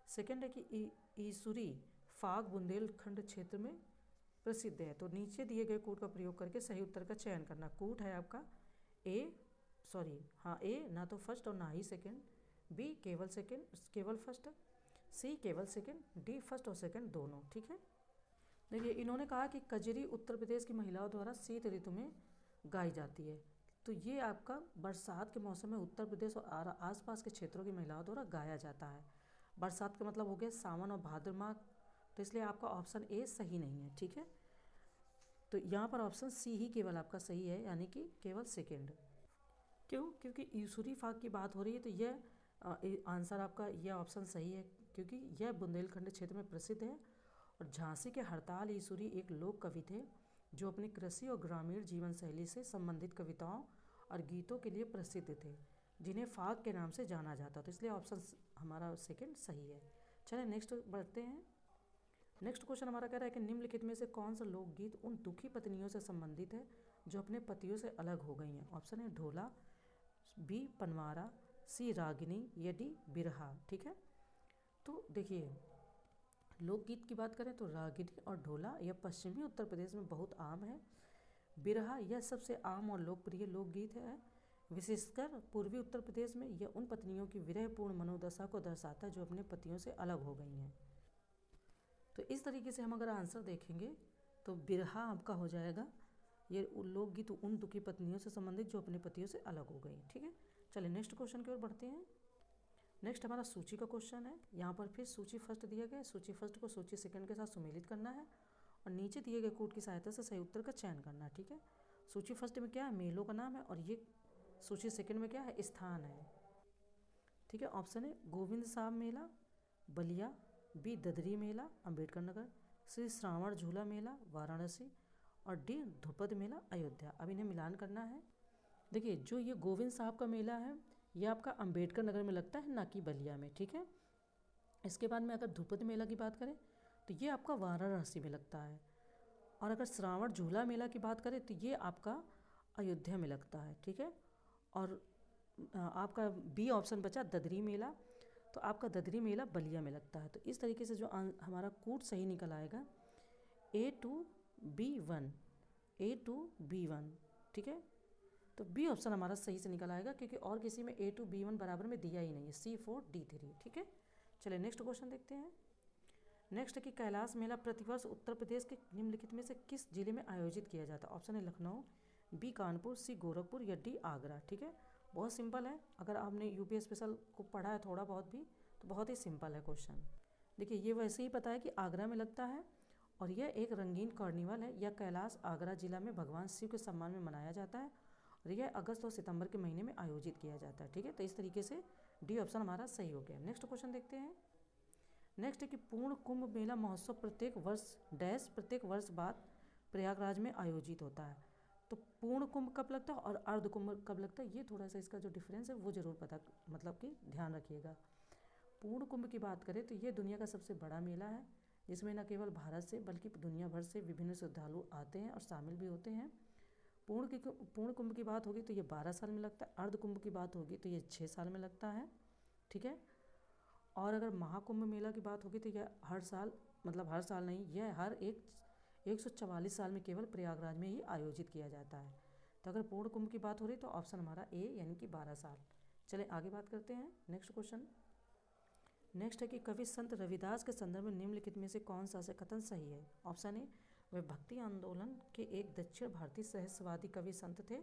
सेकंड है कि ईसुरी फाग बुंदेलखंड क्षेत्र में प्रसिद्ध है। तो नीचे दिए गए कोड का प्रयोग करके सही उत्तर का चयन करना। कोड है आपका ए ना तो फर्स्ट और ना ही सेकंड, बी केवल फर्स्ट, सी केवल सेकंड, डी फर्स्ट और सेकंड दोनों। ठीक है, देखिए इन्होंने कहा कि कजरी उत्तर प्रदेश की महिलाओं द्वारा शीत ऋतु में गाई जाती है। तो ये आपका बरसात के मौसम में उत्तर प्रदेश और आसपास के क्षेत्रों की महिलाओं द्वारा गाया जाता है। बरसात का मतलब हो गया सावन और भाद्र माह, तो इसलिए आपका ऑप्शन ए सही नहीं है। ठीक है, तो यहाँ पर ऑप्शन सी ही केवल आपका सही है, यानी कि केवल सेकेंड। क्यों? क्योंकि ईसुरी फाग की बात हो रही है, तो यह आंसर आपका यह ऑप्शन सही है क्योंकि यह बुंदेलखंड क्षेत्र में प्रसिद्ध है। और झांसी के हड़ताल ईसुरी एक लोक कवि थे जो अपनी कृषि और ग्रामीण जीवन शैली से संबंधित कविताओं और गीतों के लिए प्रसिद्ध थे, जिन्हें फाग के नाम से जाना जाता। तो इसलिए ऑप्शन हमारा सेकंड सही है। चलिए नेक्स्ट बढ़ते हैं। नेक्स्ट क्वेश्चन हमारा कह रहा है कि निम्नलिखित में से कौन सा लोकगीत उन दुखी पत्नियों से संबंधित है जो अपने पतियों से अलग हो गई हैं? ऑप्शन है ढोला, बी पनवारा, सी रागिनी या डी बिरहा। ठीक है, तो देखिए लोकगीत की बात करें तो रागिनी और ढोला यह पश्चिमी उत्तर प्रदेश में बहुत आम है। बिरहा यह सबसे आम और लोकप्रिय लोकगीत है। विशेषकर पूर्वी उत्तर प्रदेश में यह उन पत्नियों की विरहपूर्ण मनोदशा को दर्शाता है जो अपने पतियों से अलग हो गई हैं। तो इस तरीके से हम अगर आंसर देखेंगे तो बिरहा आपका हो जाएगा। ये लोकगीत उन दुखी पत्नियों से संबंधित जो अपने पतियों से अलग हो गई। ठीक है, चलिए नेक्स्ट क्वेश्चन की ओर बढ़ते हैं। नेक्स्ट हमारा सूची का क्वेश्चन है। यहाँ पर फिर सूची फर्स्ट दिया गया है, सूची फर्स्ट को सूची सेकंड के साथ सुमेलित करना है और नीचे दिए गए कोड की सहायता से सही उत्तर का चयन करना है। ठीक है, सूची फर्स्ट में क्या है? मेलों का नाम है और ये सूची सेकंड में क्या है? स्थान है। ठीक है, ऑप्शन है गोविंद साहब मेला बलिया, बी ददरी मेला अम्बेडकर नगर, सी श्रावण झूला मेला वाराणसी और डी ध्रुपद मेला अयोध्या। अब इन्हें मिलान करना है। देखिए जो ये गोविंद साहब का मेला है ये आपका अंबेडकर नगर में लगता है, ना कि बलिया में, ठीक है। इसके बाद में अगर द्रुपद मेला की बात करें तो ये आपका वाराणसी में लगता है। और अगर श्रावण झूला मेला की बात करें तो ये आपका अयोध्या में लगता है, ठीक है। और आपका बी ऑप्शन बचा ददरी मेला, तो आपका ददरी मेला बलिया में लगता है। तो इस तरीके से जो हमारा कूट सही निकल आएगा A2B1, A2B1, ठीक है। तो बी ऑप्शन हमारा सही से निकल आएगा क्योंकि और किसी में A2B1 बराबर में दिया ही नहीं है, C4D3, ठीक है। चलिए नेक्स्ट क्वेश्चन देखते हैं। नेक्स्ट है कि कैलाश मेला प्रतिवर्ष उत्तर प्रदेश के निम्नलिखित में से किस जिले में आयोजित किया जाता है। ऑप्शन है लखनऊ, बी कानपुर, सी गोरखपुर या डी आगरा, ठीक है। बहुत सिंपल है, अगर आपने यूपी स्पेशल को पढ़ा है थोड़ा बहुत भी तो बहुत ही सिंपल है क्वेश्चन। देखिए ये वैसे ही पता है कि आगरा में लगता है और यह एक रंगीन कार्निवल है। यह कैलाश आगरा जिला में भगवान शिव के सम्मान में मनाया जाता है और यह अगस्त और सितंबर के महीने में आयोजित किया जाता है, ठीक है। तो इस तरीके से डी ऑप्शन हमारा सही हो गया। नेक्स्ट क्वेश्चन देखते हैं। नेक्स्ट है कि पूर्ण कुंभ मेला महोत्सव प्रत्येक वर्ष बाद प्रयागराज में आयोजित होता है। तो पूर्ण कुंभ कब लगता है और अर्ध कुंभ कब लगता है, ये थोड़ा सा इसका जो डिफरेंस है वो जरूर पता मतलब कि ध्यान रखिएगा। पूर्ण कुंभ की बात करें तो ये दुनिया का सबसे बड़ा मेला है जिसमें न केवल भारत से बल्कि दुनिया भर से विभिन्न श्रद्धालु आते हैं और शामिल भी होते हैं। पूर्ण कुंभ की बात होगी तो ये 12 साल में लगता है। अर्ध कुंभ की बात होगी तो ये 6 साल में लगता है, ठीक है। और अगर महाकुंभ मेला की बात होगी तो यह हर साल नहीं, यह हर 144 साल में केवल प्रयागराज में ही आयोजित किया जाता है। तो अगर पूर्ण कुंभ की बात हो रही तो ऑप्शन हमारा ए यानी कि 12 साल। चले आगे बात करते हैं। Next question. नेक्स्ट है कि कवि संत रविदास के संदर्भ में निम्नलिखित में से कौन सा से कथन सही है। ऑप्शन ए, वे भक्ति आंदोलन के एक दक्षिण भारतीय सहस्रवादी कवि संत थे।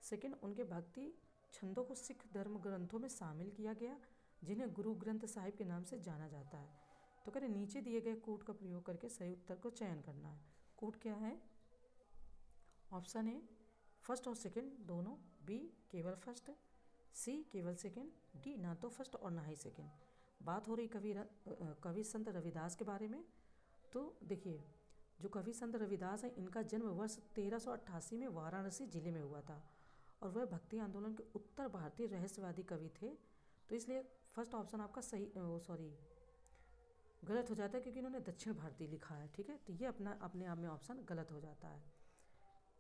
सेकंड, उनके भक्ति छंदों को सिख धर्म ग्रंथों में शामिल किया गया जिन्हें गुरु ग्रंथ साहिब के नाम से जाना जाता है। तो कह रहे नीचे दिए गए कूट का प्रयोग करके सही उत्तर को चयन करना है। कूट क्या है। ऑप्शन ए फर्स्ट और सेकंड दोनों, बी केवल फर्स्ट, सी केवल सेकंड, डी ना तो फर्स्ट और ना ही सेकंड। बात हो रही कवि संत रविदास के बारे में। तो देखिए जो कवि संत रविदास है इनका जन्म वर्ष 1388 में वाराणसी जिले में हुआ था और वह भक्ति आंदोलन के उत्तर भारतीय रहस्यवादी कवि थे। तो इसलिए फर्स्ट ऑप्शन आपका गलत हो जाता है क्योंकि इन्होंने दक्षिण भारतीय लिखा है, ठीक है। तो ये अपने आप में ऑप्शन गलत हो जाता है,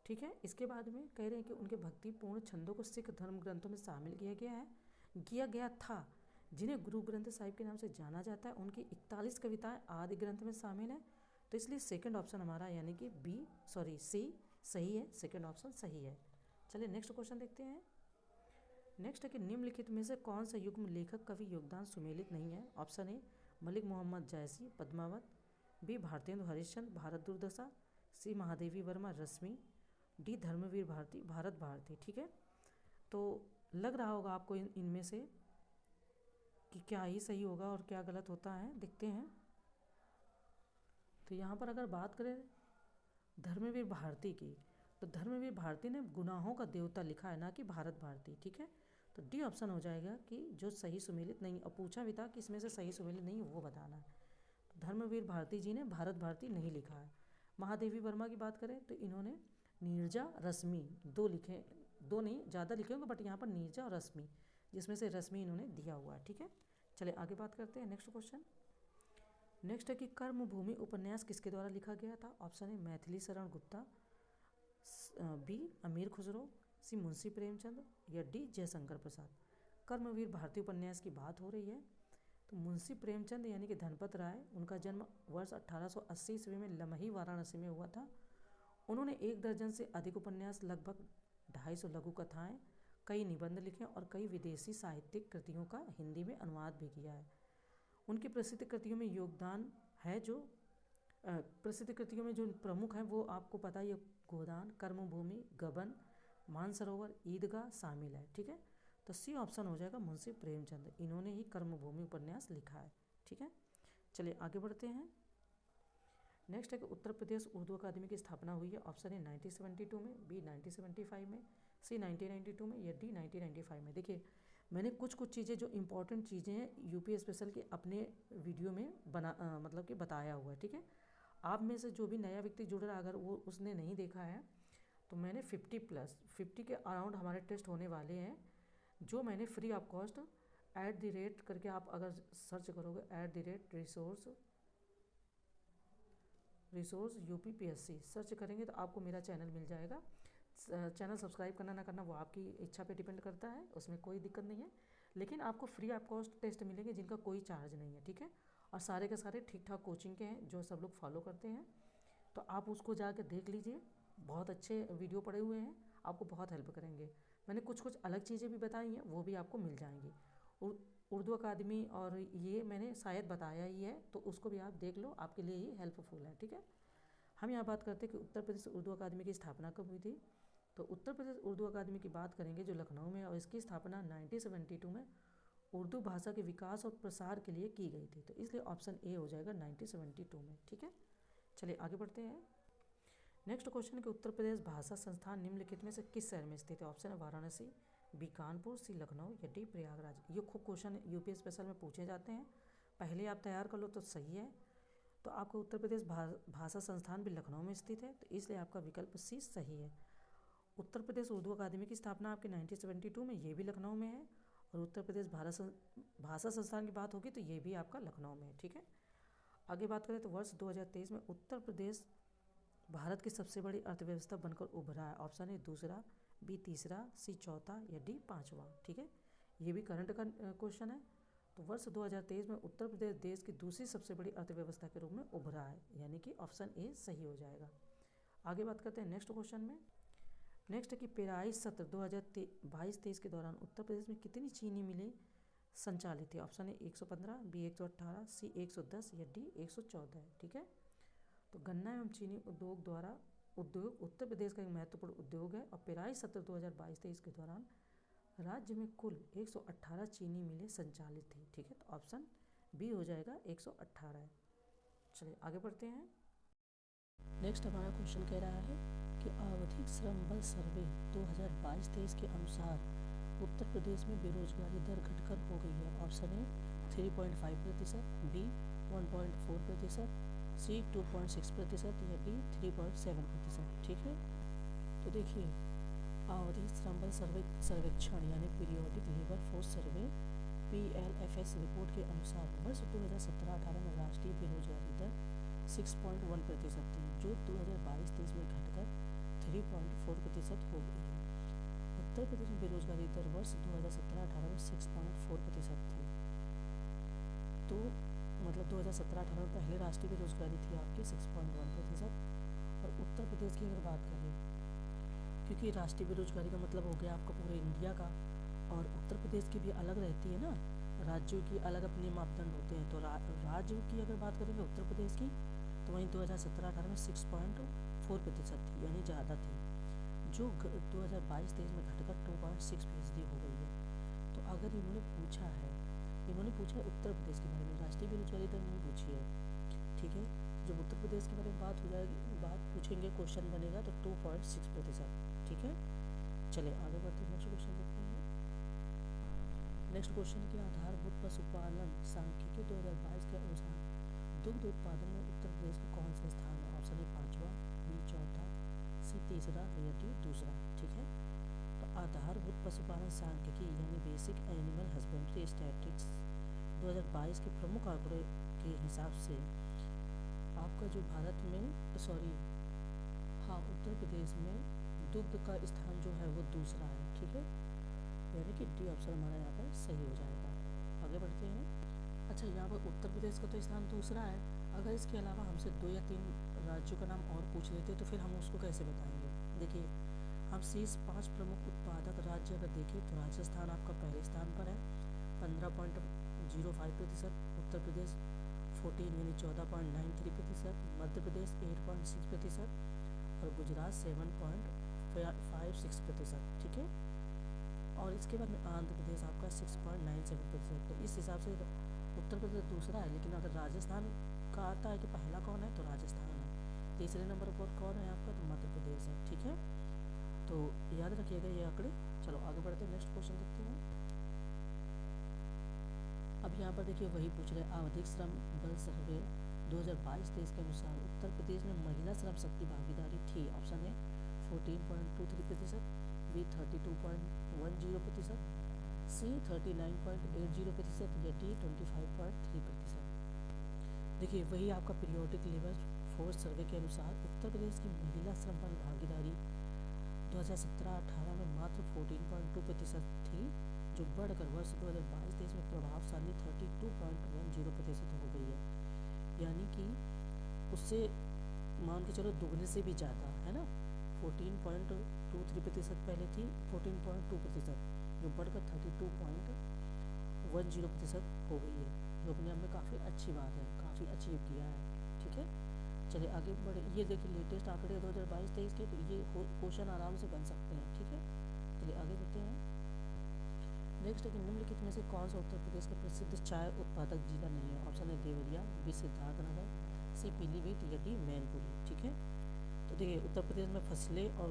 ठीक है। इसके बाद में कह रहे हैं कि उनके भक्तिपूर्ण छंदों को सिख धर्म ग्रंथों में शामिल किया गया था जिन्हें गुरु ग्रंथ साहिब के नाम से जाना जाता है। उनकी 41 कविताएं आदि ग्रंथ में शामिल हैं। तो इसलिए सेकंड ऑप्शन हमारा यानी कि सी सही है, सेकंड ऑप्शन सही है। चलिए नेक्स्ट क्वेश्चन देखते हैं। नेक्स्ट है कि निम्नलिखित में से कौन सा युग्म लेखक कवि योगदान सुमेलित नहीं है। Option A Malik Muhammad Jayasi Padmavat, B Bharatendu Harishchandra Bharat Durdasha, C Mahadevi Verma Rashmi, D Dharmvir Bharati Bharat Bharati, ठीक है। तो लग रहा होगा आपको इनमें से कि क्या ही सही होगा और क्या गलत होता है, देखते हैं। तो यहाँ पर अगर बात करें धर्मवीर भारती की तो धर्मवीर भारती ने गुनाहों का देवता लिखा है, ना कि भारत भारती, ठीक है। तो डी ऑप्शन हो जाएगा कि जो सही सुमेलित नहीं, और पूछा भी था कि इसमें से सही सुमेलित नहीं वो बताना है। तो धर्मवीर भारती जी ने भारत भारती नहीं लिखा है। महादेवी वर्मा की बात करें तो इन्होंने नीरजा रश्मि दो नहीं ज़्यादा लिखे होंगे बट यहाँ पर नीरजा और रश्मि, जिसमें से रश्मि इन्होंने दिया हुआ है, ठीक है। चलिए आगे बात करते हैं। Next question. नेक्स्ट है कि कर्मभूमि उपन्यास किसके द्वारा लिखा गया था। ऑप्शन ए मैथिली शरण गुप्ता, बी अमीर खुसरो, सी मुंशी प्रेमचंद या डी जयशंकर प्रसाद। कर्मवीर भारती उपन्यास की बात हो रही है तो मुंशी प्रेमचंद यानी कि धनपत राय, उनका जन्म वर्ष 1880 ईस्वी में लमही वाराणसी में हुआ था। उन्होंने 1 दर्जन से अधिक उपन्यास, लगभग 250 लघु कथाएँ, कई निबंध लिखे और कई विदेशी साहित्यिक कृतियों का हिंदी में अनुवाद भी किया है। उनकी प्रसिद्ध कृतियों में योगदान है प्रसिद्ध कृतियों में जो प्रमुख हैं वो आपको पता ही है, गोदान, कर्मभूमि, गबन, मानसरोवर, ईदगाह शामिल है, ठीक है। तो सी ऑप्शन हो जाएगा मुंशी प्रेमचंद, इन्होंने ही कर्मभूमि उपन्यास लिखा है, ठीक है। चलिए आगे बढ़ते हैं। नेक्स्ट है कि उत्तर प्रदेश उर्दू अकादमी की स्थापना हुई है। ऑप्शन ए 1972 में, बी 1975 में, सी 1992 में या डी 1995 में। देखिए मैंने कुछ चीज़ें जो इंपॉर्टेंट चीज़ें हैं यूपी स्पेशल के अपने वीडियो में मतलब कि बताया हुआ है, ठीक है। आप में से जो भी नया व्यक्ति जुड़ रहा है अगर वो उसने नहीं देखा है तो मैंने 50 के अराउंड हमारे टेस्ट होने वाले हैं, जो मैंने फ्री ऑफ कॉस्ट @ करके आप अगर सर्च करोगे @resource UPPSC सर्च करेंगे तो आपको मेरा चैनल मिल जाएगा। चैनल सब्सक्राइब करना ना करना वो आपकी इच्छा पे डिपेंड करता है, उसमें कोई दिक्कत नहीं है, लेकिन आपको फ्री ऑफ कॉस्ट टेस्ट मिलेंगे जिनका कोई चार्ज नहीं है, ठीक है। और सारे के सारे ठीक ठाक कोचिंग के हैं जो सब लोग फॉलो करते हैं, तो आप उसको जाकर देख लीजिए। बहुत अच्छे वीडियो पड़े हुए हैं, आपको बहुत हेल्प करेंगे। मैंने कुछ अलग चीज़ें भी बताई हैं, वो भी आपको मिल जाएंगी। उर्दू अकादमी और ये मैंने शायद बताया ही है, तो उसको भी आप देख लो, आपके लिए ही हेल्पफुल है, ठीक है। हम यहाँ बात करते हैं कि उत्तर प्रदेश उर्दू अकादमी की स्थापना कब हुई थी। तो उत्तर प्रदेश उर्दू अकादमी की बात करेंगे जो लखनऊ में है, और इसकी स्थापना 1972 में उर्दू भाषा के विकास और प्रसार के लिए की गई थी। तो इसलिए ऑप्शन ए हो जाएगा 1972 में, ठीक है। चलिए आगे बढ़ते हैं। नेक्स्ट क्वेश्चन कि उत्तर प्रदेश भाषा संस्थान निम्नलिखित में से किस शहर में स्थित है। ऑप्शन है वाराणसी, बी कानपुर, सी लखनऊ या डी प्रयागराज। ये खूब क्वेश्चन यूपी स्पेशल में पूछे जाते हैं, पहले आप तैयार कर लो तो सही है। तो आपका उत्तर प्रदेश भाषा संस्थान भी लखनऊ में स्थित है, तो इसलिए आपका विकल्प सी सही है। उत्तर प्रदेश उर्दू अकादमी की स्थापना आपकी 1972 में, ये भी लखनऊ में है। और उत्तर प्रदेश भाषा संस्थान की बात होगी तो ये भी आपका लखनऊ में है, ठीक है। आगे बात करें तो वर्ष 2023 में उत्तर प्रदेश भारत की सबसे बड़ी अर्थव्यवस्था बनकर उभरा है। ऑप्शन है दूसरा, बी तीसरा, सी चौथा या डी पाँचवा, ठीक है। ये भी करंट का क्वेश्चन है। तो वर्ष 2023 में उत्तर प्रदेश देश की दूसरी सबसे बड़ी अर्थव्यवस्था के रूप में उभरा है, यानी कि ऑप्शन ए सही हो जाएगा। आगे बात करते हैं नेक्स्ट क्वेश्चन में। नेक्स्ट है कि पेराई सत्र 2022-23 के दौरान उत्तर प्रदेश में कितनी चीनी मिलें संचालित है। ऑप्शन है 115, बी 118, सी 110 या डी 114 है, ठीक है। तो गन्ना एवं चीनी उद्योग उत्तर प्रदेश का एक महत्वपूर्ण उद्योग है, और पेराई सत्र 2022-23 के दौरान राज्य में कुल 118 चीनी मिलें संचालित थी, ठीक है। तो ऑप्शन बी हो जाएगा 118 है। चलिए आगे बढ़ते हैं। नेक्स्ट हमारा क्वेश्चन कह रहा है कि आवधिक श्रम बल सर्वे 2022-23 के अनुसार उत्तर प्रदेश में बेरोजगारी दर घटकर हो गई है। ऑप्शन ए 3.5%, बी 1.4%, सी 2.6% या डी 3.7%, ठीक है। तो देखिए आवधिक श्रम बल सर्वेक्षण यानी periodic labour force survey PLFS report के अनुसार वर्ष 2017-18 में राष्ट्रीय बेरोजगारी दर 6.1% थी, जो 2022-23 में घटकर 3.4% हो गई है। उत्तर प्रदेश में बेरोजगारी दर वर्ष 2017-18 में 6.4% थी। तो मतलब 2017-18 में पहले राष्ट्रीय बेरोजगारी थी आपकी 6.1%। और उत्तर प्रदेश की अगर बात करें, क्योंकि राष्ट्रीय बेरोजगारी का मतलब हो गया आपका पूरे इंडिया का, और उत्तर प्रदेश की भी अलग रहती है ना, राज्यों की अलग अपने मापदंड होते हैं। तो राज्य की अगर बात करेंगे उत्तर प्रदेश की, तो वहीं 2017-18 में 6.4% थी, यानी ज़्यादा थी, जो 2022-23 में घटकर 2.6% हो गई है। तो अगर इन्होंने पूछा है उत्तर प्रदेश के बारे में, राष्ट्रीय बेरोजगारी दर नहीं पूछी है, ठीक है। जब उत्तर प्रदेश के बारे में बात हो जाएगी, बात पूछेंगे, क्वेश्चन बनेगा तो 2.6%, ठीक है। चलिए आगे बढ़ते हैं, नेक्स्ट क्वेश्चन देखते हैं। नेक्स्ट क्वेश्चन के आधारभूत पशुपालन सांख्यिकी 2022 के अनुसार दुग्ध उत्पादन में उत्तर प्रदेश का कौन सा स्थान है। ऑप्शन है 5वां, बी 4था, सी 3रा या डी 2रा, ठीक है। तो आधारभूत पशुपालन सांख्यिकी यानी बेसिक एनिमल हस्बेंड्री स्टैटिस्टिक्स 2022 के प्रमुख आंकड़े के हिसाब से आपका जो उत्तर प्रदेश में दुग्ध का स्थान जो है वो 2रा है, ठीक है, यानी कि डी ऑप्शन हमारा यहाँ पर सही हो जाएगा। आगे बढ़ते हैं। अच्छा, यहाँ पर उत्तर प्रदेश का तो स्थान 2रा है, अगर इसके अलावा हमसे 2 या 3 राज्यों का नाम और पूछ लेते तो फिर हम उसको कैसे बताएंगे। देखिए हम शीर्ष 5 प्रमुख उत्पादक राज्य अगर देखें तो राजस्थान आपका पहले स्थान पर है 15.05%, उत्तर प्रदेश 14 यानी 14.93%, मध्य प्रदेश 8.6% और गुजरात 7.56%, ठीक है। और इसके बाद में आंध्र प्रदेश आपका 6.97%। तो इस हिसाब से उत्तर प्रदेश 2रा है, लेकिन अगर राजस्थान का आता है कि पहला कौन है तो राजस्थान है, तीसरे नंबर पर कौन है आपका तो मध्य प्रदेश है, ठीक है। तो याद रखिएगा ये आंकड़े। चलो आगे बढ़ते हैं, नेक्स्ट क्वेश्चन देखते हैं। अब यहाँ पर देखिए वही पूछ रहे हैं, आवधिक श्रम बल सर्वे 2022-23 के अनुसार उत्तर प्रदेश में महिला श्रम शक्ति भागीदारी थी। ऑप्शन है 14.23%, बी 32.10%, सी 39.80% या डी 25.3%। देखिए वही आपका पीरियोडिक लेबर फोर्स सर्वे के अनुसार उत्तर प्रदेश की महिला श्रम बल भागीदारी 2017-18 में मात्र 14.2% थी, जो बढ़कर वर्ष 2022-23 में प्रभावशाली 32.10% हो गई है। यानी कि उससे मान के चलो दुगने से भी ज़्यादा है ना। 14.23% पहले थी, 14.2% जो बढ़कर 32.10% हो गई है, जो अपने आप में काफ़ी अच्छी बात है, काफ़ी अचीव किया है। ठीक है, चलिए आगे बढ़े। ये देखिए लेटेस्ट आंकड़े 2022-23 के, तो ये क्वेश्चन आराम से बन सकते हैं। ठीक है, चलिए आगे बढ़ते हैं। नेक्स्ट है कि निम्नलिखित में से कौन सा उत्तर प्रदेश का प्रसिद्ध चाय उत्पादक जिला नहीं है? ऑप्शन है देवरिया, बी सिद्धार्थनगर, सी पीलीभीत या डी मैनपुरी। ठीक है, तो देखिए उत्तर प्रदेश में फसलें और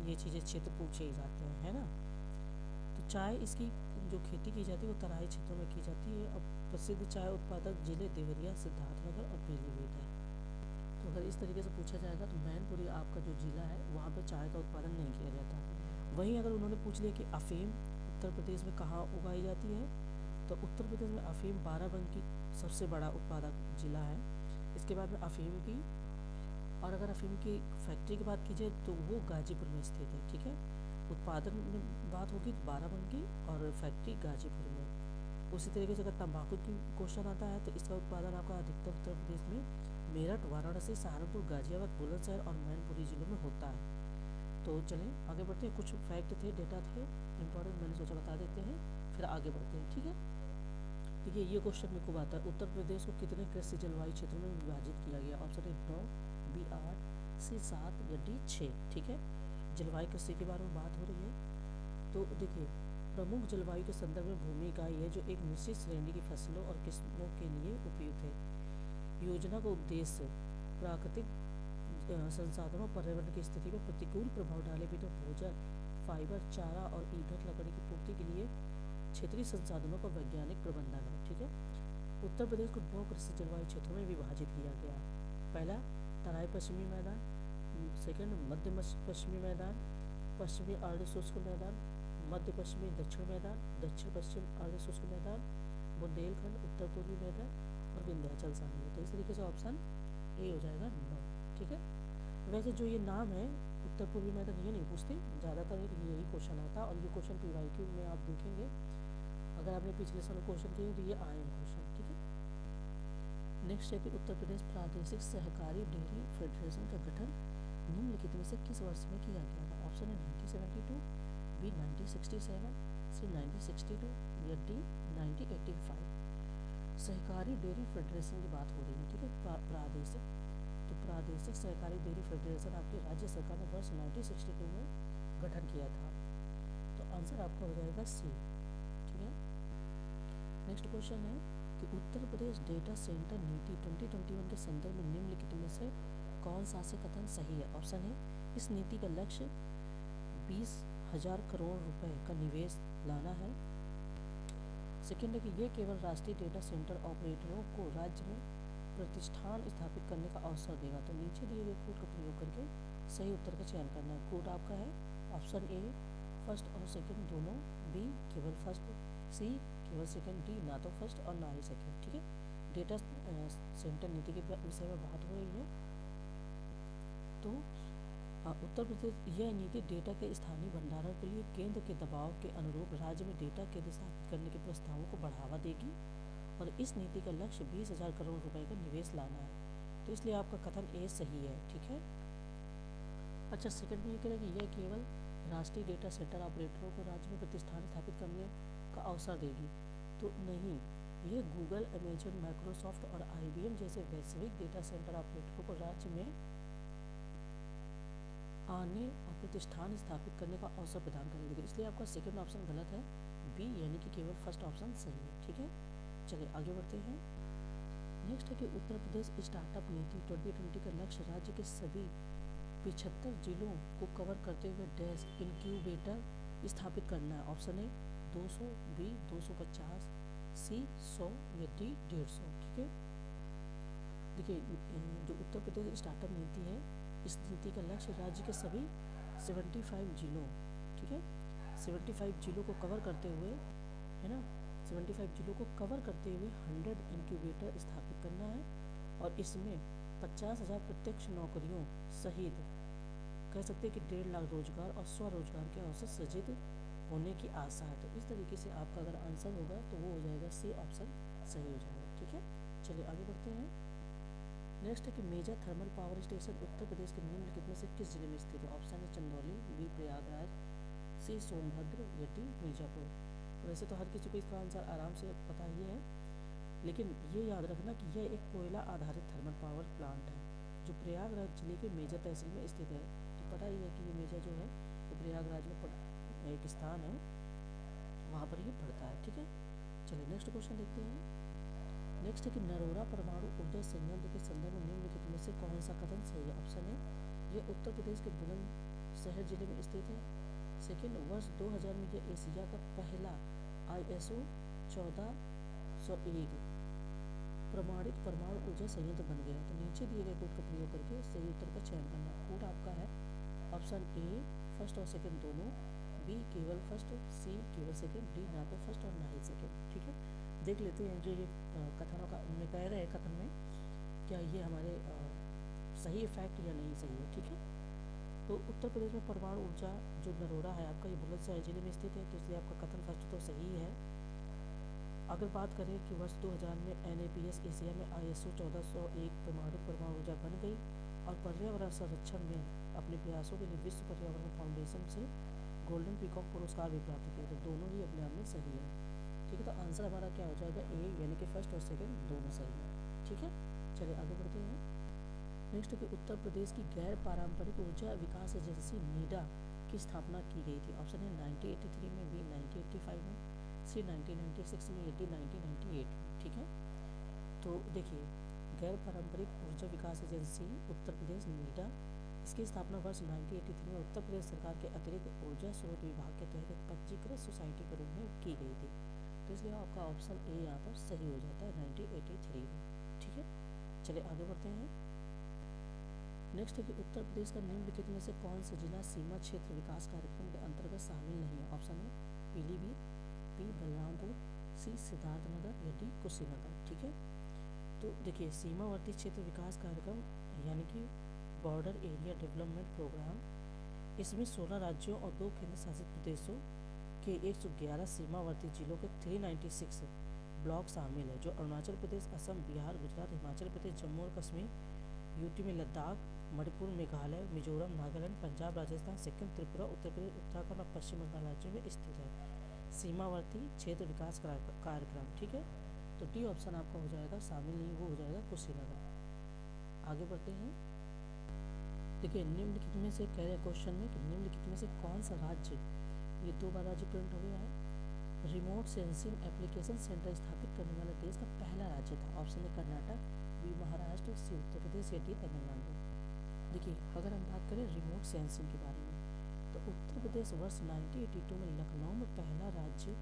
ये चीज़ें क्षेत्र पूछे ही जाते हैं, है ना। तो चाय इसकी जो खेती की जाती है वो तराई क्षेत्रों में की जाती है। अब प्रसिद्ध चाय उत्पादक जिले देवरिया, सिद्धार्थनगर और पीलीभीत है। तो अगर इस तरीके से पूछा जाएगा तो मैनपुरी आपका जो जिला है वहाँ पे चाय का उत्पादन नहीं किया जाता। वहीं अगर उन्होंने पूछ लिया कि अफीम उत्तर प्रदेश में कहाँ उगाई जाती है, तो उत्तर प्रदेश में अफीम बाराबंकी सबसे बड़ा उत्पादक जिला है। इसके बाद में अफीम की, और अगर अफीम की फैक्ट्री की बात की जाए तो वो गाजीपुर में स्थित है। ठीक है, उत्पादन में बात होगी तो बाराबंकी और फैक्ट्री गाजीपुर में। उसी तरीके से अगर तंबाकू की क्वेश्चन आता है तो इसका उत्पादन आपका अधिकतर उत्तर प्रदेश में मेरठ, वाराणसी, सहारनपुर, गाजियाबाद, बुलंदशहर और मैनपुरी जिलों में होता है। तो चलें आगे बढ़ते हैं। कुछ फैक्ट थे, डेटा थे इंपॉर्टेंट, मैंने सोचा बता देते हैं, फिर आगे बढ़ते हैं। ठीक है, देखिए ये क्वेश्चन मेरे को आता है, उत्तर प्रदेश को कितने कृषि जलवायु क्षेत्रों में विभाजित किया गया? ऑप्शन है 9, बी 8, सी 7 या डी 6। ठीक है, जलवायु कृषि के बारे में बात हो रही है। तो देखिए प्रमुख जलवायु के संदर्भ में भूमि इकाई है जो एक निश्चित श्रेणी की फसलों और किस्मों के लिए उपयुक्त है। योजना का उद्देश्य प्राकृतिक संसाधनों पर्यावरण की स्थिति पर प्रतिकूल प्रभाव डाले बिना भोजन, फाइबर, चारा और ईंधन लकड़ी की पूर्ति के लिए क्षेत्रीय संसाधनों का वैज्ञानिक प्रबंधन है। ठीक है, उत्तर प्रदेश को 9 कृषि जलवायु क्षेत्रों में विभाजित किया गया। पहला तराई पश्चिमी मैदान, सेकंड मध्य पश्चिमी मैदान, पश्चिमी अर्ध शुष्क मैदान, मध्य पश्चिमी दक्षिण मैदान, दक्षिण पश्चिम अर्ध शुष्क मैदान, बुंदेलखंड उत्तर पूर्वी मैदान और विंध्याचल शामिल है। तो इस तरीके से ऑप्शन ए हो जाएगा 9। ठीक है, वैसे जो ये नाम है उत्तर पूर्वी मैदान ये नहीं पूछते, ज़्यादातर यही क्वेश्चन आता है और ये क्वेश्चन PYQ में आप देखेंगे। अगर आपने पिछले साल क्वेश्चन किए तो ये आए हैं क्वेश्चन। ठीक है, नेक्स्ट है कि उत्तर प्रदेश प्रादेशिक सहकारी डेयरी फेडरेशन का गठन निम्नलिखित में से किस वर्ष में किया गया था? ऑप्शन है 1972, बी 1967, सी 1962 या डी 1985। सहकारी डेयरी फेडरेशन की बात हो रही है। ठीक है, प्रादेशिक, तो प्रादेशिक सहकारी डेयरी फेडरेशन आपकी राज्य सरकार ने वर्ष 1962 में गठन किया था। तो आंसर आपका हो जाएगा सी। ठीक है, नेक्स्ट क्वेश्चन है कि उत्तर प्रदेश डेटा सेंटर नीति 2021 के संदर्भ में निम्नलिखित में से कौन सा से कथन सही है? ऑप्शन है इस नीति का लक्ष्य 20,000 करोड़ रुपए का निवेश लाना है। सेकेंड है कि ये केवल राष्ट्रीय डेटा सेंटर ऑपरेटरों को राज्य में प्रतिष्ठान स्थापित करने का अवसर देगा। तो नीचे दिए गए कोड का प्रयोग करके सही उत्तर का चयन करना है। कोड आपका है ऑप्शन ए फर्स्ट और सेकंड दोनों, बी केवल फर्स्ट, सी केवल सेकंड, डी ना तो फर्स्ट और ना ही सेकंड। ठीक है, डेटा सेंटर नीति के विषय में बात हो रही है। तो उत्तर प्रदेश यह नीति डेटा के स्थानीय भंडारण के लिए केंद्र के दबाव के अनुरूप राज्य में डेटा केंद्र स्थापित करने के प्रस्तावों को बढ़ावा देगी और इस नीति का लक्ष्य 20,000 करोड़ रुपए का निवेश लाना है। तो इसलिए आपका कथन ए सही है। ठीक है, अच्छा सेकंड में ये कह रहा है कि यह केवल राष्ट्रीय डेटा सेंटर ऑपरेटरों को राज्य में प्रतिष्ठान स्थापित करने का अवसर देगी। तो नहीं, ये गूगल, अमेजन, माइक्रोसॉफ्ट और IBM जैसे वैश्विक डेटा सेंटर ऑपरेटरों को राज्य में आने और प्रतिष्ठान स्थापित करने का अवसर प्रदान करेगी। इसलिए आपका सेकंड ऑप्शन गलत है, बी यानी कि केवल फर्स्ट ऑप्शन सही है। ठीक है, चलिए आगे बढ़ते हैं। नेक्स्ट है कि उत्तर प्रदेश स्टार्टअप नीति 2020 का लक्ष्य राज्य के सभी 75 जिलों को कवर करते हुए डैश इनक्यूबेटर स्थापित करना है। ऑप्शन है 200, बी 250, सी 100 या डी 150। ठीक है, देखिए जो उत्तर प्रदेश स्टार्टअप नीति है, इस नीति का लक्ष्य राज्य के सभी 75 जिलों, ठीक है, 75 जिलों को कवर करते हुए, है ना, 75 जिलों को कवर करते हुए 100 इंक्यूबेटर स्थापित करना है और इसमें 50,000 प्रत्यक्ष नौकरियों सहित कह सकते हैं कि 1.5 लाख रोजगार और स्वरोजगार के अवसर सृजित होने की आशा है। तो इस तरीके से आपका अगर आंसर होगा तो वो हो जाएगा सी ऑप्शन सही हो जाएगा, ठीक है। चलिए आगे बढ़ते हैं। नेक्स्ट है कि major thermal power station Uttar Pradesh के निम्नलिखित में से किस जिले में स्थित है? ऑप्शन है चंदौली, बी प्रयागराज, सी सोनभद्र, या डी मिर्जापुर। वैसे तो हर किसी को इसका आंसर आराम से पता ही है, लेकिन ये याद रखना कि यह एक कोयला आधारित थर्मल पावर प्लांट है जो प्रयागराज जिले के मेजा तहसील में स्थित है। तो पता ही है कि ये मेजा जो है वो प्रयागराज में एक स्थान है, वहाँ पर ये पड़ता है, ठीक है। चलिए नेक्स्ट क्वेश्चन देखते हैं। नेक्स्ट है कि नरोरा परमाणु ऊर्जा संयंत्र के संदर्भ में निम्नलिखित में से कौन सा कथन सही है? ऑप्शन है ये उत्तर प्रदेश के बुलंदशहर जिले में स्थित है। सेकेंड, वर्ष 2000 में यह एशिया का पहला ISO 1401 प्रमाणित परमाणु ऊर्जा संयंत्र बन गया। तो नीचे दिए गए कोड का प्रयोग करके सही उत्तर का चयन करना। कोड आपका है ऑप्शन ए फर्स्ट और सेकंड दोनों, बी केवल फर्स्ट, सी केवल सेकंड, डी ना तो फर्स्ट और ना ही सेकंड, ठीक है। देख लेते हैं जो ये कथनों का उनमें कह रहे हैं कथन में क्या ये हमारे सही है फैक्ट या नहीं सही है, ठीक है। तो उत्तर प्रदेश में परमाणु ऊर्जा जो नरोरा है आपका ये बुलंदशहर जिले में स्थित है, तो इसलिए आपका कथन फर्स्ट तो सही है। अगर बात करें कि वर्ष 2000 में NAPS एशिया में ISO 1401 प्रमाणित परमाणु ऊर्जा बन गई और पर्यावरण संरक्षण में अपने प्रयासों के लिए विश्व पर्यावरण फाउंडेशन से गोल्डन पीकॉक पुरस्कार भी प्राप्त किया। तो दोनों ही अपने आप में सही है, ठीक है। तो आंसर हमारा क्या हो जाएगा? ए, यानी कि फर्स्ट और सेकंड दोनों सही है, ठीक है। चलिए आगे बढ़ते हैं। नेक्स्ट है कि उत्तर प्रदेश की गैर पारंपरिक ऊर्जा विकास एजेंसी नीडा की स्थापना की गई थी। ऑप्शन है 1983 में, बी 1985 में, सी 1996 में, या डी 1998 में, ठीक है। तो देखिए गैर पारंपरिक ऊर्जा विकास एजेंसी उत्तर प्रदेश नीडा, इसकी स्थापना वर्ष 1983 में उत्तर प्रदेश सरकार के अतिरिक्त ऊर्जा स्रोत विभाग के तहत एक पंजीकृत सोसाइटी के रूप में की गई थी। तो इसलिए आपका ऑप्शन ए यहाँ पर सही हो जाता है 1983 में, ठीक है। चलिए आगे बढ़ते हैं। नेक्स्ट है कि उत्तर प्रदेश का निम्नलिखित में से कौन सा जिला सीमा क्षेत्र विकास कार्यक्रम के अंतर्गत शामिल नहीं है? ऑप्शन है पीलीभीत, बी बलरामपुर, सी सिद्धार्थनगर, या डी कुशीनगर, ठीक है। तो देखिए सीमावर्ती क्षेत्र विकास कार्यक्रम यानी कि बॉर्डर एरिया डेवलपमेंट प्रोग्राम, इसमें 16 राज्यों और 2 केंद्र शासित प्रदेशों के 111 सीमावर्ती जिलों के 396 ब्लॉक शामिल है, जो अरुणाचल प्रदेश, असम, बिहार, गुजरात, हिमाचल प्रदेश, जम्मू और कश्मीर, यूटी में लद्दाख, मणिपुर, मेघालय, मिजोरम, नागालैंड, पंजाब, राजस्थान, सिक्किम, त्रिपुरा, उत्तर प्रदेश, उत्तराखंड और पश्चिम बंगाल राज्यों में स्थित है सीमावर्ती क्षेत्र विकास कार्यक्रम, ठीक है। तो डी ऑप्शन आपका हो जाएगा शामिल नहीं, वो हो जाएगा कुशीनगर। आगे बढ़ते हैं। देखिए निम्नलिखित में से कह रहे क्वेश्चन में कि निम्नलिखित में से कौन सा राज्य, ये 2 बार राज्य प्रिंट हो गया है, रिमोट सेंसिंग एप्लीकेशन सेंटर स्थापित करने वाला देश का पहला राज्य था? ऑप्शन है कर्नाटक, बी महाराष्ट्र, सी उत्तर प्रदेश, या डी तमिलनाडु। देखिए अगर हम बात करें रिमोट सेंसिंग के बारे में तो उत्तर प्रदेश वर्ष 1982 में लखनऊ में पहला राज्य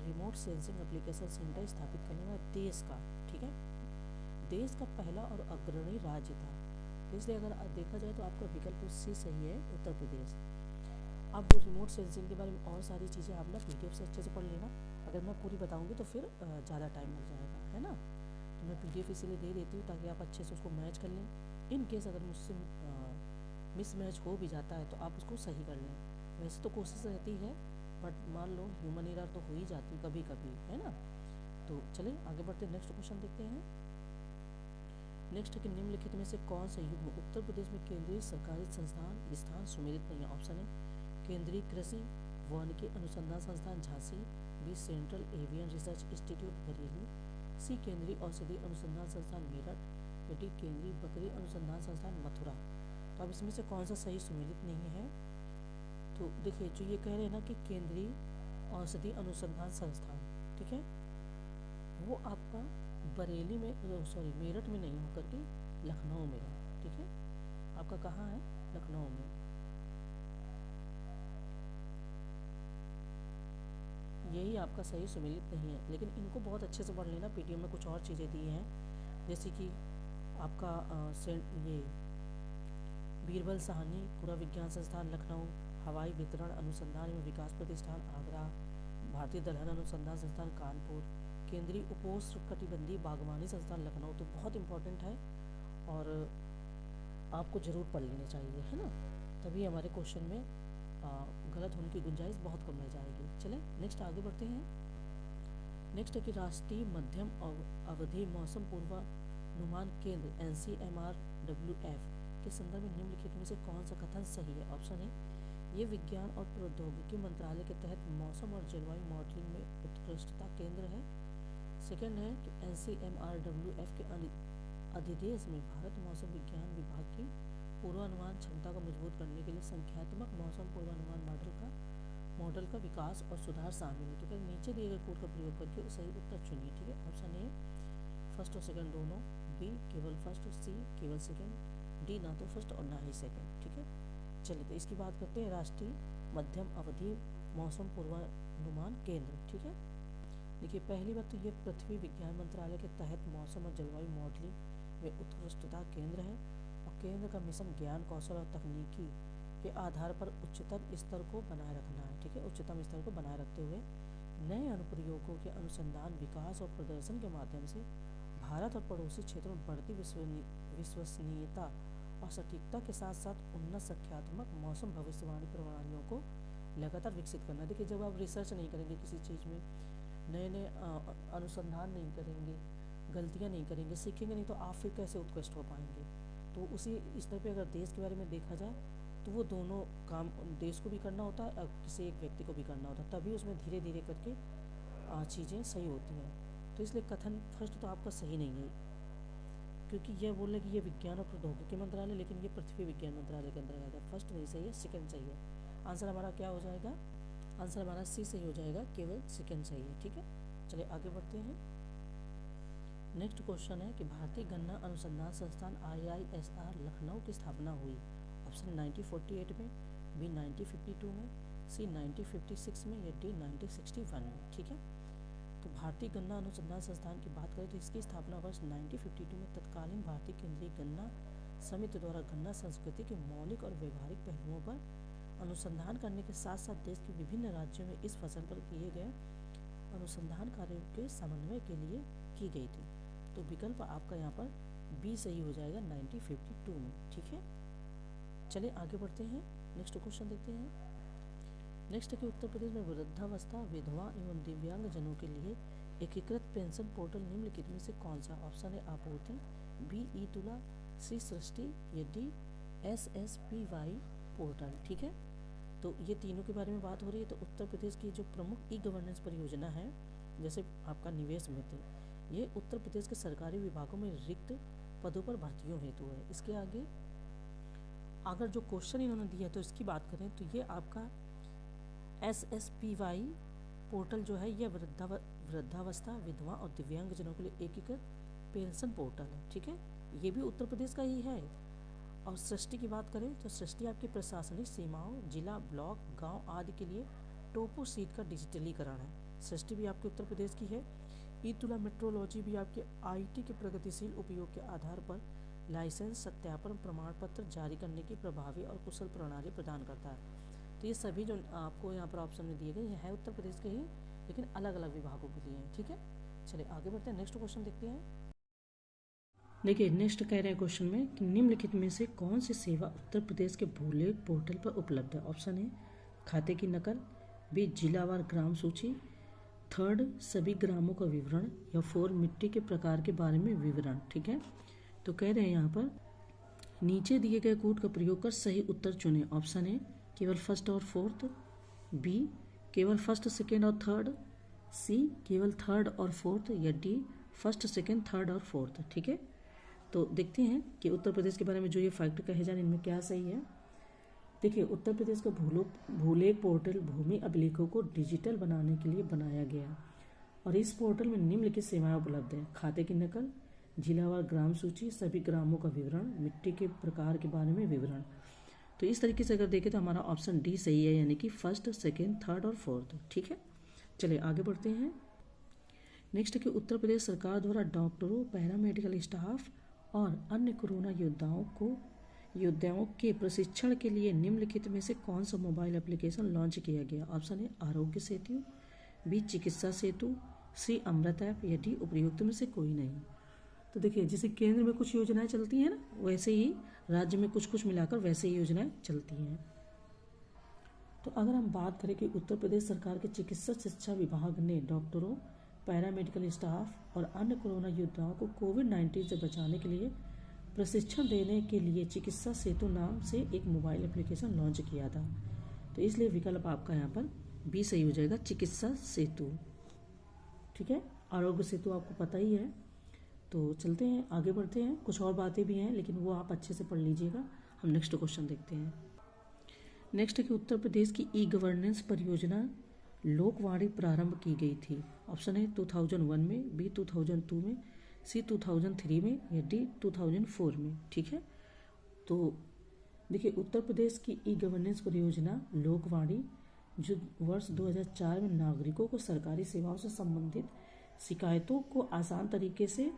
रिमोट सेंसिंग एप्लीकेशन सेंटर स्थापित करने वाला देश का, ठीक है, देश का पहला और अग्रणी राज्य था। इसलिए अगर देखा जाए तो आपका विकल्प सी सही है, उत्तर प्रदेश। अब रिमोट सेंसिंग के बारे में और सारी चीज़ें आप ना PDF से अच्छे से पढ़ लेना। अगर मैं पूरी बताऊंगी तो फिर ज़्यादा टाइम लग जाएगा, है ना। तो मैं PDF इसीलिए दे देती हूँ ताकि आप अच्छे से उसको मैच कर लें। इन केस अगर मुझसे मिसमैच हो भी जाता है तो आप उसको सही कर लें। वैसे तो कोशिश रहती है, बट मान लो ह्यूमन एरर तो हो ही जाती है कभी कभी, है ना। तो चलिए आगे बढ़ते हैं, नेक्स्ट क्वेश्चन देखते हैं। नेक्स्ट है कि निम्नलिखित में से कौन सा युग्म उत्तर प्रदेश में केंद्रीय सरकारी संस्थान स्थान सुमेलित नहीं है? ऑप्शन है केंद्रीय कृषि वानिकी अनुसंधान संस्थान Jhansi, B central avian research institute Bareilly, C केंद्रीय औषधि अनुसंधान संस्थान मेरठ, या डी केंद्रीय बकरी अनुसंधान संस्थान मथुरा। तो अब इसमें से कौन सा सही सुमेलित नहीं है? तो देखिए जो ये कह रहे हैं ना कि केंद्रीय औषधि अनुसंधान संस्थान, ठीक है, वो आपका बरेली में मेरठ में नहीं होकर के लखनऊ में है, ठीक है। आपका कहाँ है? लखनऊ में। यही आपका सही सुमेलित नहीं है, लेकिन इनको बहुत अच्छे से पढ़ लेना। PDF में कुछ और चीज़ें दी हैं, जैसे कि आपका ये बीरबल साहनी पुरा विज्ञान संस्थान लखनऊ, हवाई वितरण अनुसंधान एवं विकास प्रतिष्ठान आगरा, भारतीय दलहन अनुसंधान संस्थान कानपुर, केंद्रीय उपोष्णकटिबंधीय बागवानी संस्थान लखनऊ। तो बहुत इंपॉर्टेंट है और आपको ज़रूर पढ़ लेने चाहिए, है ना, तभी हमारे क्वेश्चन में गलत होने की गुंजाइश बहुत कम रह जाएगी। चलें नेक्स्ट आगे बढ़ते हैं। नेक्स्ट है कि राष्ट्रीय मध्यम अवधि मौसम पूर्वानुमान केंद्र NCMRWF के संदर्भ में निम्नलिखित में से कौन सा कथन सही है? ऑप्शन ए, ये विज्ञान और प्रौद्योगिकी मंत्रालय के तहत मौसम और जलवायु मॉडलिंग में उत्कृष्टता केंद्र है। सेकंड है कि NCMRWF के अधिदेश में भारत मौसम विज्ञान विभाग की पूर्वानुमान क्षमता को मजबूत करने के लिए संख्यात्मक मौसम पूर्वानुमान मॉडल का विकास और सुधार शामिल है। तो क्या नीचे दिए गए कोड का प्रयोग करके सही उत्तर चुनिए। ठीक है, ऑप्शन ए फर्स्ट और सेकंड दोनों, बी केवल फर्स्ट, सी केवल सेकंड, डी ना तो फर्स्ट और ना ही सेकंड। ठीक है, चलिए तो इसकी बात करते हैं राष्ट्रीय मध्यम अवधि मौसम पूर्वानुमान केंद्र। ठीक है, देखिए पहली बात तो ये पृथ्वी विज्ञान मंत्रालय के तहत मौसम और जलवायु मॉडलिंग में उत्कृष्टता केंद्र है और केंद्र का मिशन ज्ञान कौशल और तकनीकी के आधार पर उच्चतम स्तर को बनाए रखना है। ठीक है, उच्चतम स्तर को बनाए रखते हुए नए अनुप्रयोगों के अनुसंधान विकास और प्रदर्शन के माध्यम से भारत और पड़ोसी क्षेत्रों में बढ़ती विश्वसनीयता और सटीकता के साथ साथ उन्नत संख्यात्मक मौसम भविष्यवाणी प्रणालियों को लगातार विकसित करना। देखिए जब आप रिसर्च नहीं करेंगे किसी चीज़ में, नए नए अनुसंधान नहीं करेंगे, गलतियां नहीं करेंगे, सीखेंगे नहीं, तो आप फिर कैसे उत्कृष्ट हो पाएंगे। तो उसी स्तर पे अगर देश के बारे में देखा जाए तो वो दोनों काम देश को भी करना होता है और किसी एक व्यक्ति को भी करना होता है, तभी उसमें धीरे धीरे करके चीज़ें सही होती हैं। तो इसलिए कथन फर्स्ट तो आपका सही नहीं है, क्योंकि यह बोल रहे कि ये विज्ञान और प्रौद्योगिकी मंत्रालय, लेकिन ये पृथ्वी विज्ञान मंत्रालय के अंदर आएगा। फर्स्ट नहीं सही है, सेकंड सही है। आंसर हमारा क्या हो जाएगा? आंसर हमारा सी सही हो जाएगा, केवल सेकंड सही है। ठीक है, चलिए आगे बढ़ते हैं। नेक्स्ट क्वेश्चन है कि भारतीय गन्ना अनुसंधान संस्थान IISR लखनऊ की स्थापना हुई। ऑप्शन 1948 में, बी 1952 में, सी 1956 में या डी 1961 में। ठीक है, तो भारतीय गन्ना अनुसंधान संस्थान की बात करें तो इसकी स्थापना वर्ष 1952 में तत्कालीन भारतीय केंद्रीय गन्ना समिति द्वारा गन्ना संस्कृति के मौलिक और व्यवहारिक पहलुओं पर अनुसंधान करने के साथ साथ देश के विभिन्न राज्यों में इस फसल पर किए गए अनुसंधान कार्यों के समन्वय के लिए की गई थी। तो विकल्प आपका यहाँ पर बी सही हो जाएगा 1952 में। ठीक है, चलिए आगे बढ़ते हैं, नेक्स्ट क्वेश्चन देखते हैं। नेक्स्ट है कि उत्तर प्रदेश में वृद्धावस्था, विधवा एवं दिव्यांग जनों के लिए एकीकृत पेंशन पोर्टल निम्नलिखित में से कौन सा? ऑप्शन है आपूर्ति, बी ई तुला, सी सृष्टि या डी SSPY पोर्टल। ठीक है, तो ये तीनों के बारे में बात हो रही है। तो उत्तर प्रदेश की जो प्रमुख ई-गवर्नेंस परियोजना है, जैसे आपका निवेश मित्र, ये उत्तर प्रदेश के सरकारी विभागों में रिक्त पदों पर भर्तियों हेतु है। इसके आगे अगर जो क्वेश्चन इन्होंने दिया है तो इसकी बात करें तो ये आपका SSPY पोर्टल जो है यह वृद्धावस्था, विधवा और दिव्यांग जनों के लिए एकीकृत पेंशन पोर्टल है। ठीक है, ये भी उत्तर प्रदेश का ही है। और सृष्टि की बात करें तो सृष्टि आपकी प्रशासनिक सीमाओं, जिला, ब्लॉक, गांव आदि के लिए टोपो सीट का डिजिटलीकरण है। सृष्टि भी आपके उत्तर प्रदेश की है। ई तुला मेट्रोलॉजी भी आपके IT के प्रगतिशील उपयोग के आधार पर लाइसेंस, सत्यापन, प्रमाण पत्र जारी करने की प्रभावी और कुशल प्रणाली प्रदान करता है। तो ये सभी जो आपको यहाँ पर ऑप्शन में दिए गए ये है उत्तर प्रदेश के ही, लेकिन अलग अलग विभागों के लिए हैं। ठीक है, चलिए आगे बढ़ते हैं, नेक्स्ट क्वेश्चन देखते हैं। देखिए नेक्स्ट कह रहे हैं क्वेश्चन में कि निम्नलिखित में से कौन सी सेवा उत्तर प्रदेश के भूलेख पोर्टल पर उपलब्ध है? ऑप्शन है खाते की नकल, बी जिलावार ग्राम सूची, थर्ड सभी ग्रामों का विवरण, या फोर मिट्टी के प्रकार के बारे में विवरण। ठीक है, तो कह रहे हैं यहाँ पर नीचे दिए गए कोड का प्रयोग कर सही उत्तर चुनें। ऑप्शन है केवल फर्स्ट और फोर्थ, बी केवल फर्स्ट, सेकेंड और थर्ड, सी केवल थर्ड और फोर्थ, या डी फर्स्ट, सेकेंड, थर्ड और फोर्थ। ठीक है, तो देखते हैं कि उत्तर प्रदेश के बारे में जो ये फैक्ट कहे जा रहे हैं इनमें क्या सही है। देखिए उत्तर प्रदेश का भूलेख पोर्टल भूमि अभिलेखों को डिजिटल बनाने के लिए बनाया गया और इस पोर्टल में निम्नलिखित सेवाएं उपलब्ध हैं: खाते की नकल, जिलावार ग्राम सूची, सभी ग्रामों का विवरण, मिट्टी के प्रकार के बारे में विवरण। तो इस तरीके से अगर देखें तो हमारा ऑप्शन डी सही है, यानी कि फर्स्ट, सेकेंड, थर्ड और फोर्थ। ठीक है, चलिए आगे बढ़ते हैं। नेक्स्ट है कि उत्तर प्रदेश सरकार द्वारा डॉक्टरों, पैरामेडिकल स्टाफ और अन्य कोरोना योद्धाओं को योद्धाओं के प्रशिक्षण के लिए निम्नलिखित में से कौन सा मोबाइल एप्लीकेशन लॉन्च किया गया? ऑप्शन है आरोग्य सेतु, बी चिकित्सा सेतु, सी अमृत ऐप, या डी उपयुक्त में से कोई नहीं। तो देखिए, जैसे केंद्र में कुछ योजनाएं चलती हैं ना, वैसे ही राज्य में कुछ कुछ मिलाकर वैसे ही योजनाएं चलती हैं। तो अगर हम बात करें कि उत्तर प्रदेश सरकार के चिकित्सा शिक्षा विभाग ने डॉक्टरों, पैरामेडिकल स्टाफ और अन्य कोरोना योद्धाओं को कोविड-19 से बचाने के लिए प्रशिक्षण देने के लिए चिकित्सा सेतु नाम से एक मोबाइल एप्लीकेशन लॉन्च किया था। तो इसलिए विकल्प आपका यहाँ पर बी सही हो जाएगा, चिकित्सा सेतु। ठीक है, आरोग्य सेतु आपको पता ही है। तो चलते हैं, आगे बढ़ते हैं। कुछ और बातें भी हैं लेकिन वो आप अच्छे से पढ़ लीजिएगा। हम नेक्स्ट क्वेश्चन देखते हैं। नेक्स्ट है कि उत्तर प्रदेश की ई गवर्नेंस परियोजना लोकवाणी प्रारंभ की गई थी। ऑप्शन है 2001 में, बी 2002 में, सी 2003 में, या डी 2004 में। ठीक है, तो देखिए, उत्तर प्रदेश की ई गवर्नेंस परियोजना लोकवाणी जो वर्ष 2004 में नागरिकों को सरकारी सेवाओं से संबंधित शिकायतों को आसान तरीके से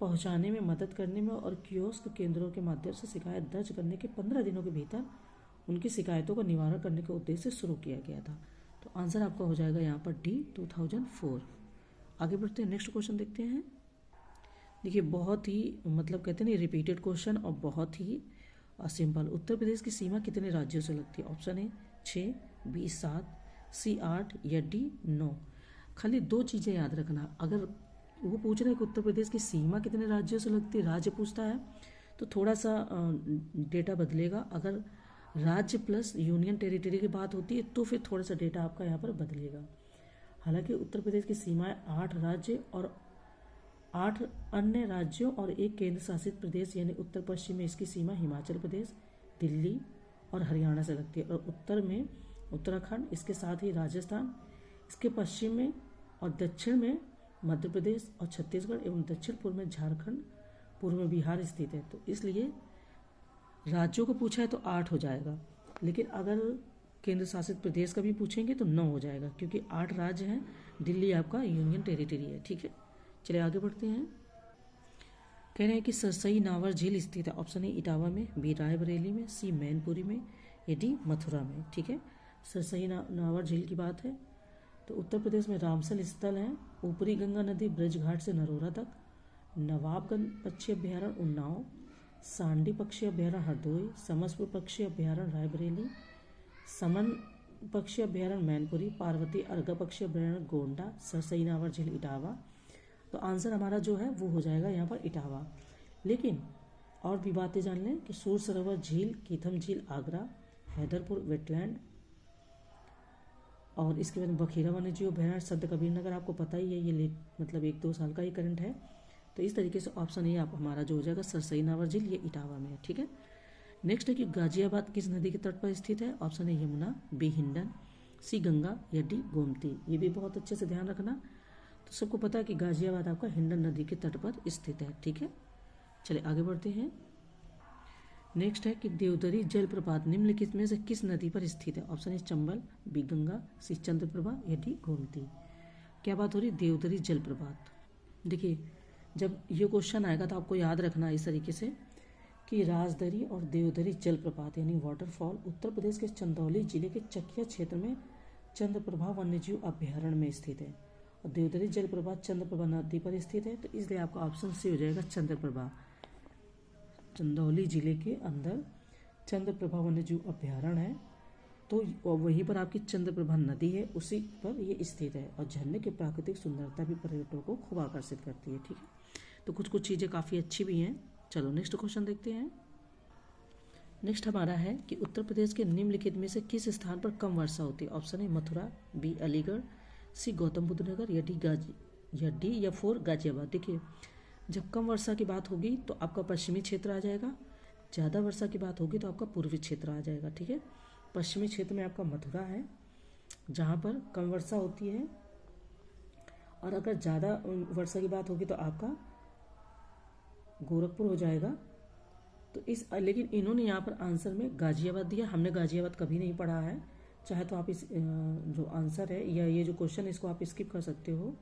पहुंचाने में मदद करने में और कियोस्क केंद्रों के माध्यम से शिकायत दर्ज करने के 15 दिनों के भीतर उनकी शिकायतों का निवारण करने के उद्देश्य से शुरू किया गया था। तो आंसर आपका हो जाएगा यहाँ पर डी 2004। आगे बढ़ते हैं, नेक्स्ट क्वेश्चन देखते हैं। देखिए, बहुत ही मतलब कहते हैं ना रिपीटेड क्वेश्चन और बहुत ही सिंपल। उत्तर प्रदेश की सीमा कितने राज्यों से लगती है? ऑप्शन है 6, बी 7, सी 8, या डी 9। खाली दो चीज़ें याद रखना। अगर वो पूछ रहे हैं कि उत्तर प्रदेश की सीमा कितने राज्यों से लगती है, राज्य पूछता है तो थोड़ा सा डेटा बदलेगा। अगर राज्य प्लस यूनियन टेरिटरी की बात होती है तो फिर थोड़ा सा डेटा आपका यहाँ पर बदलेगा। हालांकि उत्तर प्रदेश की सीमाएं 8 राज्य और 8 अन्य राज्यों और एक केंद्र शासित प्रदेश यानी उत्तर पश्चिम में इसकी सीमा हिमाचल प्रदेश, दिल्ली और हरियाणा से लगती है, और उत्तर में उत्तराखंड, इसके साथ ही राजस्थान, इसके पश्चिम में और दक्षिण में मध्य प्रदेश और छत्तीसगढ़ एवं दक्षिण पूर्व में झारखंड, पूर्व में बिहार स्थित है। तो इसलिए राज्यों को पूछा है तो 8 हो जाएगा, लेकिन अगर केंद्र शासित प्रदेश का भी पूछेंगे तो 9 हो जाएगा, क्योंकि 8 राज्य हैं, दिल्ली आपका यूनियन टेरिटरी है। ठीक है, चलिए आगे बढ़ते हैं। कह रहे हैं कि सरसई नावर झील स्थित है। ऑप्शन ए इटावा में, बी रायबरेली में, सी मैनपुरी में, या डी मथुरा में। ठीक है, सरसई नावर झील की बात है तो उत्तर प्रदेश में रामसल स्थल है, ऊपरी गंगा नदी ब्रज घाट से नरोरा तक, नवाबगंज पक्षी अभ्यारण्य उन्नाव, सांडी पक्षी अभ्यारण्य हरदोई, समसपुर पक्षी अभ्यारण्य रायबरेली, समन पक्षी अभ्यारण्य मैनपुरी, पार्वती अर्घा पक्षी अभ्यारण्य गोंडा, सरसई नावर झील इटावा। तो आंसर हमारा जो है वो हो जाएगा यहाँ पर इटावा। लेकिन और भी बातें जान लें कि सूर सरोवर झील, कीथम झील आगरा, हैदरपुर वेटलैंड, और इसके बाद बखीरा वन्यजीव अभ्यारण्य संत कबीर नगर, आपको पता ही है, ये मतलब 1-2 साल का ही करंट है। तो इस तरीके से ऑप्शन ए आप हमारा जो हो जाएगा सरसई नावर झील, ये इटावा में है। ठीक है, नेक्स्ट है कि गाजियाबाद किस नदी के तट पर स्थित है? ऑप्शन है यमुना, बी हिंडन, सी गंगा, या डी गोमती। ये भी बहुत अच्छे से ध्यान रखना। तो सबको पता है कि गाजियाबाद आपका हिंडन नदी के तट पर स्थित है। ठीक है, चलिए आगे बढ़ते हैं। नेक्स्ट है कि देवदरी जलप्रपात निम्नलिखित में से किस नदी पर स्थित है? ऑप्शन है चंबल, बी गंगा, सी चंद्रप्रभा, या डी गोमती। क्या बात हो रही? देवदरी जलप्रपात। देखिए, जब ये क्वेश्चन आएगा तो आपको याद रखना इस तरीके से कि राजदरी और देवदरी जलप्रपात यानी वाटरफॉल उत्तर प्रदेश के चंदौली जिले के चकिया क्षेत्र में चंद्रप्रभा वन्यजीव अभ्यारण्य में स्थित है, और देवदरी जलप्रपात चंद्रप्रभा नदी पर स्थित है। तो इसलिए आपका ऑप्शन सी हो जाएगा चंद्रप्रभा। चंदौली जिले के अंदर चंद्रप्रभा वन्यजीव अभ्यारण्य है, तो वहीं पर आपकी चंद्रप्रभा नदी है, उसी पर ये स्थित है, और झरने की प्राकृतिक सुंदरता भी पर्यटकों को खूब आकर्षित करती है। ठीक है, तो कुछ कुछ चीज़ें काफ़ी अच्छी भी हैं। चलो नेक्स्ट क्वेश्चन देखते हैं। नेक्स्ट हमारा है कि उत्तर प्रदेश के निम्नलिखित में से किस स्थान पर कम वर्षा होती है? ऑप्शन है मथुरा, बी अलीगढ़, सी गौतम बुद्ध नगर, या डी 4 गाजियाबाद। देखिए, जब कम वर्षा की बात होगी तो आपका पश्चिमी क्षेत्र आ जाएगा, ज़्यादा वर्षा की बात होगी तो आपका पूर्वी क्षेत्र आ जाएगा। ठीक है, पश्चिमी क्षेत्र में आपका मथुरा है जहाँ पर कम वर्षा होती है, और अगर ज़्यादा वर्षा की बात होगी तो आपका गोरखपुर हो जाएगा। तो लेकिन इन्होंने यहाँ पर आंसर में गाजियाबाद दिया, हमने गाजियाबाद कभी नहीं पढ़ा है। चाहे तो आप इस जो आंसर है या ये जो क्वेश्चन है इसको आप स्किप कर सकते हो।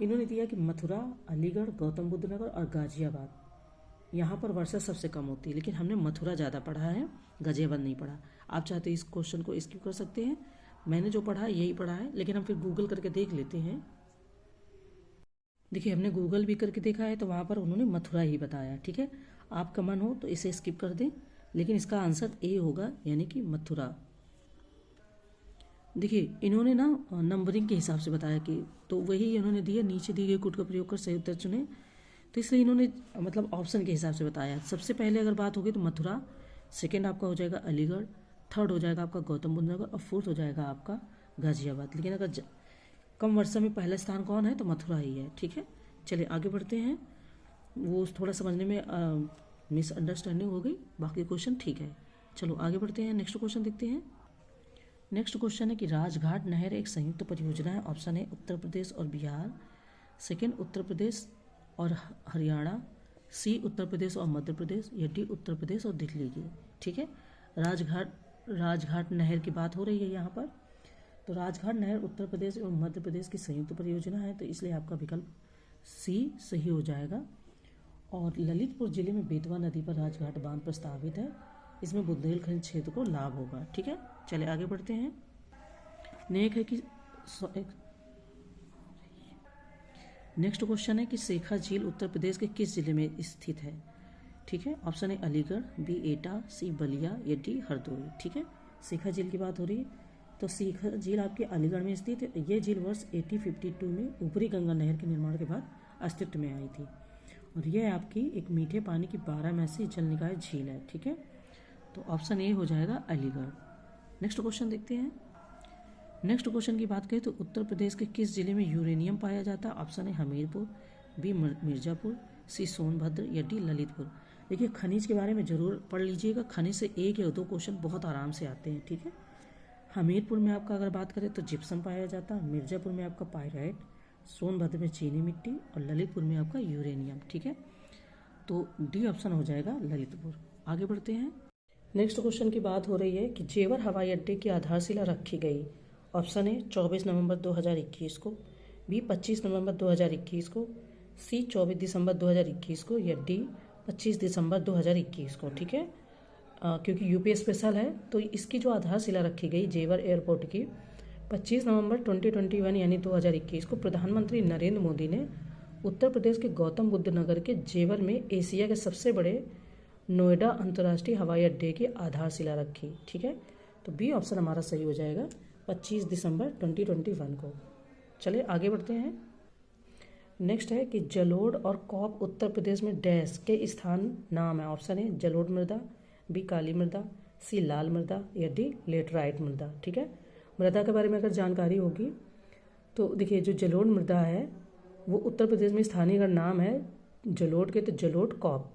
इन्होंने दिया कि मथुरा, अलीगढ़, गौतम बुद्ध नगर और गाजियाबाद। यहाँ पर वर्षा सबसे कम होती है, लेकिन हमने मथुरा ज़्यादा पढ़ा है, गाजियाबाद नहीं पढ़ा। आप चाहते इस क्वेश्चन को स्किप कर सकते हैं, मैंने जो पढ़ा है यही पढ़ा है, लेकिन हम फिर गूगल करके देख लेते हैं। देखिए हमने गूगल भी करके देखा है तो वहाँ पर उन्होंने मथुरा ही बताया। ठीक है, आपका मन हो तो इसे स्किप कर दें, लेकिन इसका आंसर ए होगा, यानी कि मथुरा। देखिए इन्होंने ना नंबरिंग के हिसाब से बताया कि, तो वही इन्होंने दिया, नीचे दिए गए कोड का प्रयोग कर सही उत्तर चुने, तो इसलिए इन्होंने मतलब ऑप्शन के हिसाब से बताया। सबसे पहले अगर बात होगी तो मथुरा, सेकंड आपका हो जाएगा अलीगढ़, थर्ड हो जाएगा आपका गौतम बुद्ध नगर और फोर्थ हो जाएगा आपका गाजियाबाद। लेकिन अगर कम वर्षा में पहला स्थान कौन है तो मथुरा ही है। ठीक है, चलिए आगे बढ़ते हैं। वो थोड़ा समझने में मिसअंडरस्टैंडिंग हो गई, बाकी क्वेश्चन ठीक है। चलो आगे बढ़ते हैं, नेक्स्ट क्वेश्चन देखते हैं। नेक्स्ट क्वेश्चन है कि राजघाट नहर एक संयुक्त परियोजना है। ऑप्शन है उत्तर प्रदेश और बिहार, सेकेंड उत्तर प्रदेश और हरियाणा, सी उत्तर प्रदेश और मध्य प्रदेश, या डी उत्तर प्रदेश और दिल्ली की। ठीक है, राजघाट नहर की बात हो रही है यहाँ पर। तो राजघाट नहर उत्तर प्रदेश और मध्य प्रदेश की संयुक्त परियोजना है, तो इसलिए आपका विकल्प सी सही हो जाएगा। और ललितपुर जिले में बेतवा नदी पर राजघाट बांध प्रस्तावित है, इसमें बुंदेलखंड क्षेत्र को लाभ होगा। ठीक है, चलिए आगे बढ़ते हैं। नेक्स्ट क्वेश्चन है कि शेखा झील उत्तर प्रदेश के किस जिले में स्थित है। ठीक है, ऑप्शन है अलीगढ़, बी एटा, सी बलिया, या डी हरदोई। ठीक है, शेखा झील की बात हो रही है, तो शेखा झील आपके अलीगढ़ में स्थित है। ये झील वर्ष 1852 में ऊपरी गंगा नहर के निर्माण के बाद अस्तित्व में आई थी, और यह आपकी एक मीठे पानी की 12 जल निकाय झील है। ठीक है, तो ऑप्शन ए हो जाएगा अलीगढ़। नेक्स्ट क्वेश्चन देखते हैं। नेक्स्ट क्वेश्चन की बात करें तो उत्तर प्रदेश के किस जिले में यूरेनियम पाया जाता है। ऑप्शन है हमीरपुर, बी मिर्जापुर, सी सोनभद्र, या डी ललितपुर। देखिए खनिज के बारे में जरूर पढ़ लीजिएगा, खनिज से एक या दो क्वेश्चन बहुत आराम से आते हैं। ठीक है, हमीरपुर में आपका अगर बात करें तो जिप्सम पाया जाता है, मिर्जापुर में आपका पायराइट, सोनभद्र में चीनी मिट्टी, और ललितपुर में आपका यूरेनियम। ठीक है, तो डी ऑप्शन हो जाएगा ललितपुर। आगे बढ़ते हैं। नेक्स्ट क्वेश्चन की बात हो रही है कि जेवर हवाई अड्डे की आधारशिला रखी गई। ऑप्शन है 24 नवंबर 2021 को, बी 25 नवंबर 2021 को, सी 24 दिसंबर 2021 को, या डी 25 दिसंबर 2021 को। ठीक है, क्योंकि यूपी स्पेशल है तो इसकी जो आधारशिला रखी गई जेवर एयरपोर्ट की 25 नवंबर 2021 यानी 2021 को प्रधानमंत्री नरेंद्र मोदी ने उत्तर प्रदेश के गौतम बुद्ध नगर के जेवर में एशिया के सबसे बड़े नोएडा अंतर्राष्ट्रीय हवाई अड्डे की आधारशिला रखी। ठीक है, तो बी ऑप्शन हमारा सही हो जाएगा 25 दिसंबर 2021 को। चलिए आगे बढ़ते हैं। नेक्स्ट है कि जलोढ़ और कौप उत्तर प्रदेश में डैश के स्थान नाम है। ऑप्शन है जलोढ़ मृदा, बी काली मृदा, सी लाल मृदा, या डी लेटराइट मृदा। ठीक है, मृदा के बारे में अगर जानकारी होगी तो देखिए जो जलोढ़ मृदा है वो उत्तर प्रदेश में स्थानीय अगर नाम है जलोढ़ के तो जलोढ़ कौप,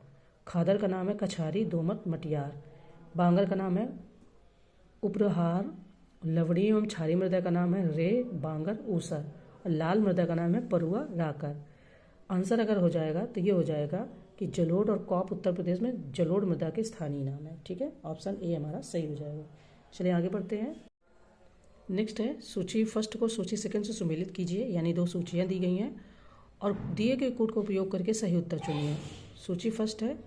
खादर का नाम है कछारी दोमट मटियार, बांगर का नाम है उपरहार, लवड़ी एवं क्षारी मृदा का नाम है रे बांगर ऊसर, और लाल मृदा का नाम है परुआ राकर। आंसर अगर हो जाएगा तो ये हो जाएगा कि जलोढ़ और कौप उत्तर प्रदेश में जलोढ़ मृदा के स्थानीय नाम है। ठीक है, ऑप्शन ए हमारा सही हो जाएगा। चलिए आगे बढ़ते हैं। नेक्स्ट है सूची फर्स्ट को सूची सेकंड से सुमेलित कीजिए, यानी दो सूचियाँ दी गई हैं और दिए गए कोड का उपयोग करके सही उत्तर चुनिए। सूची फर्स्ट है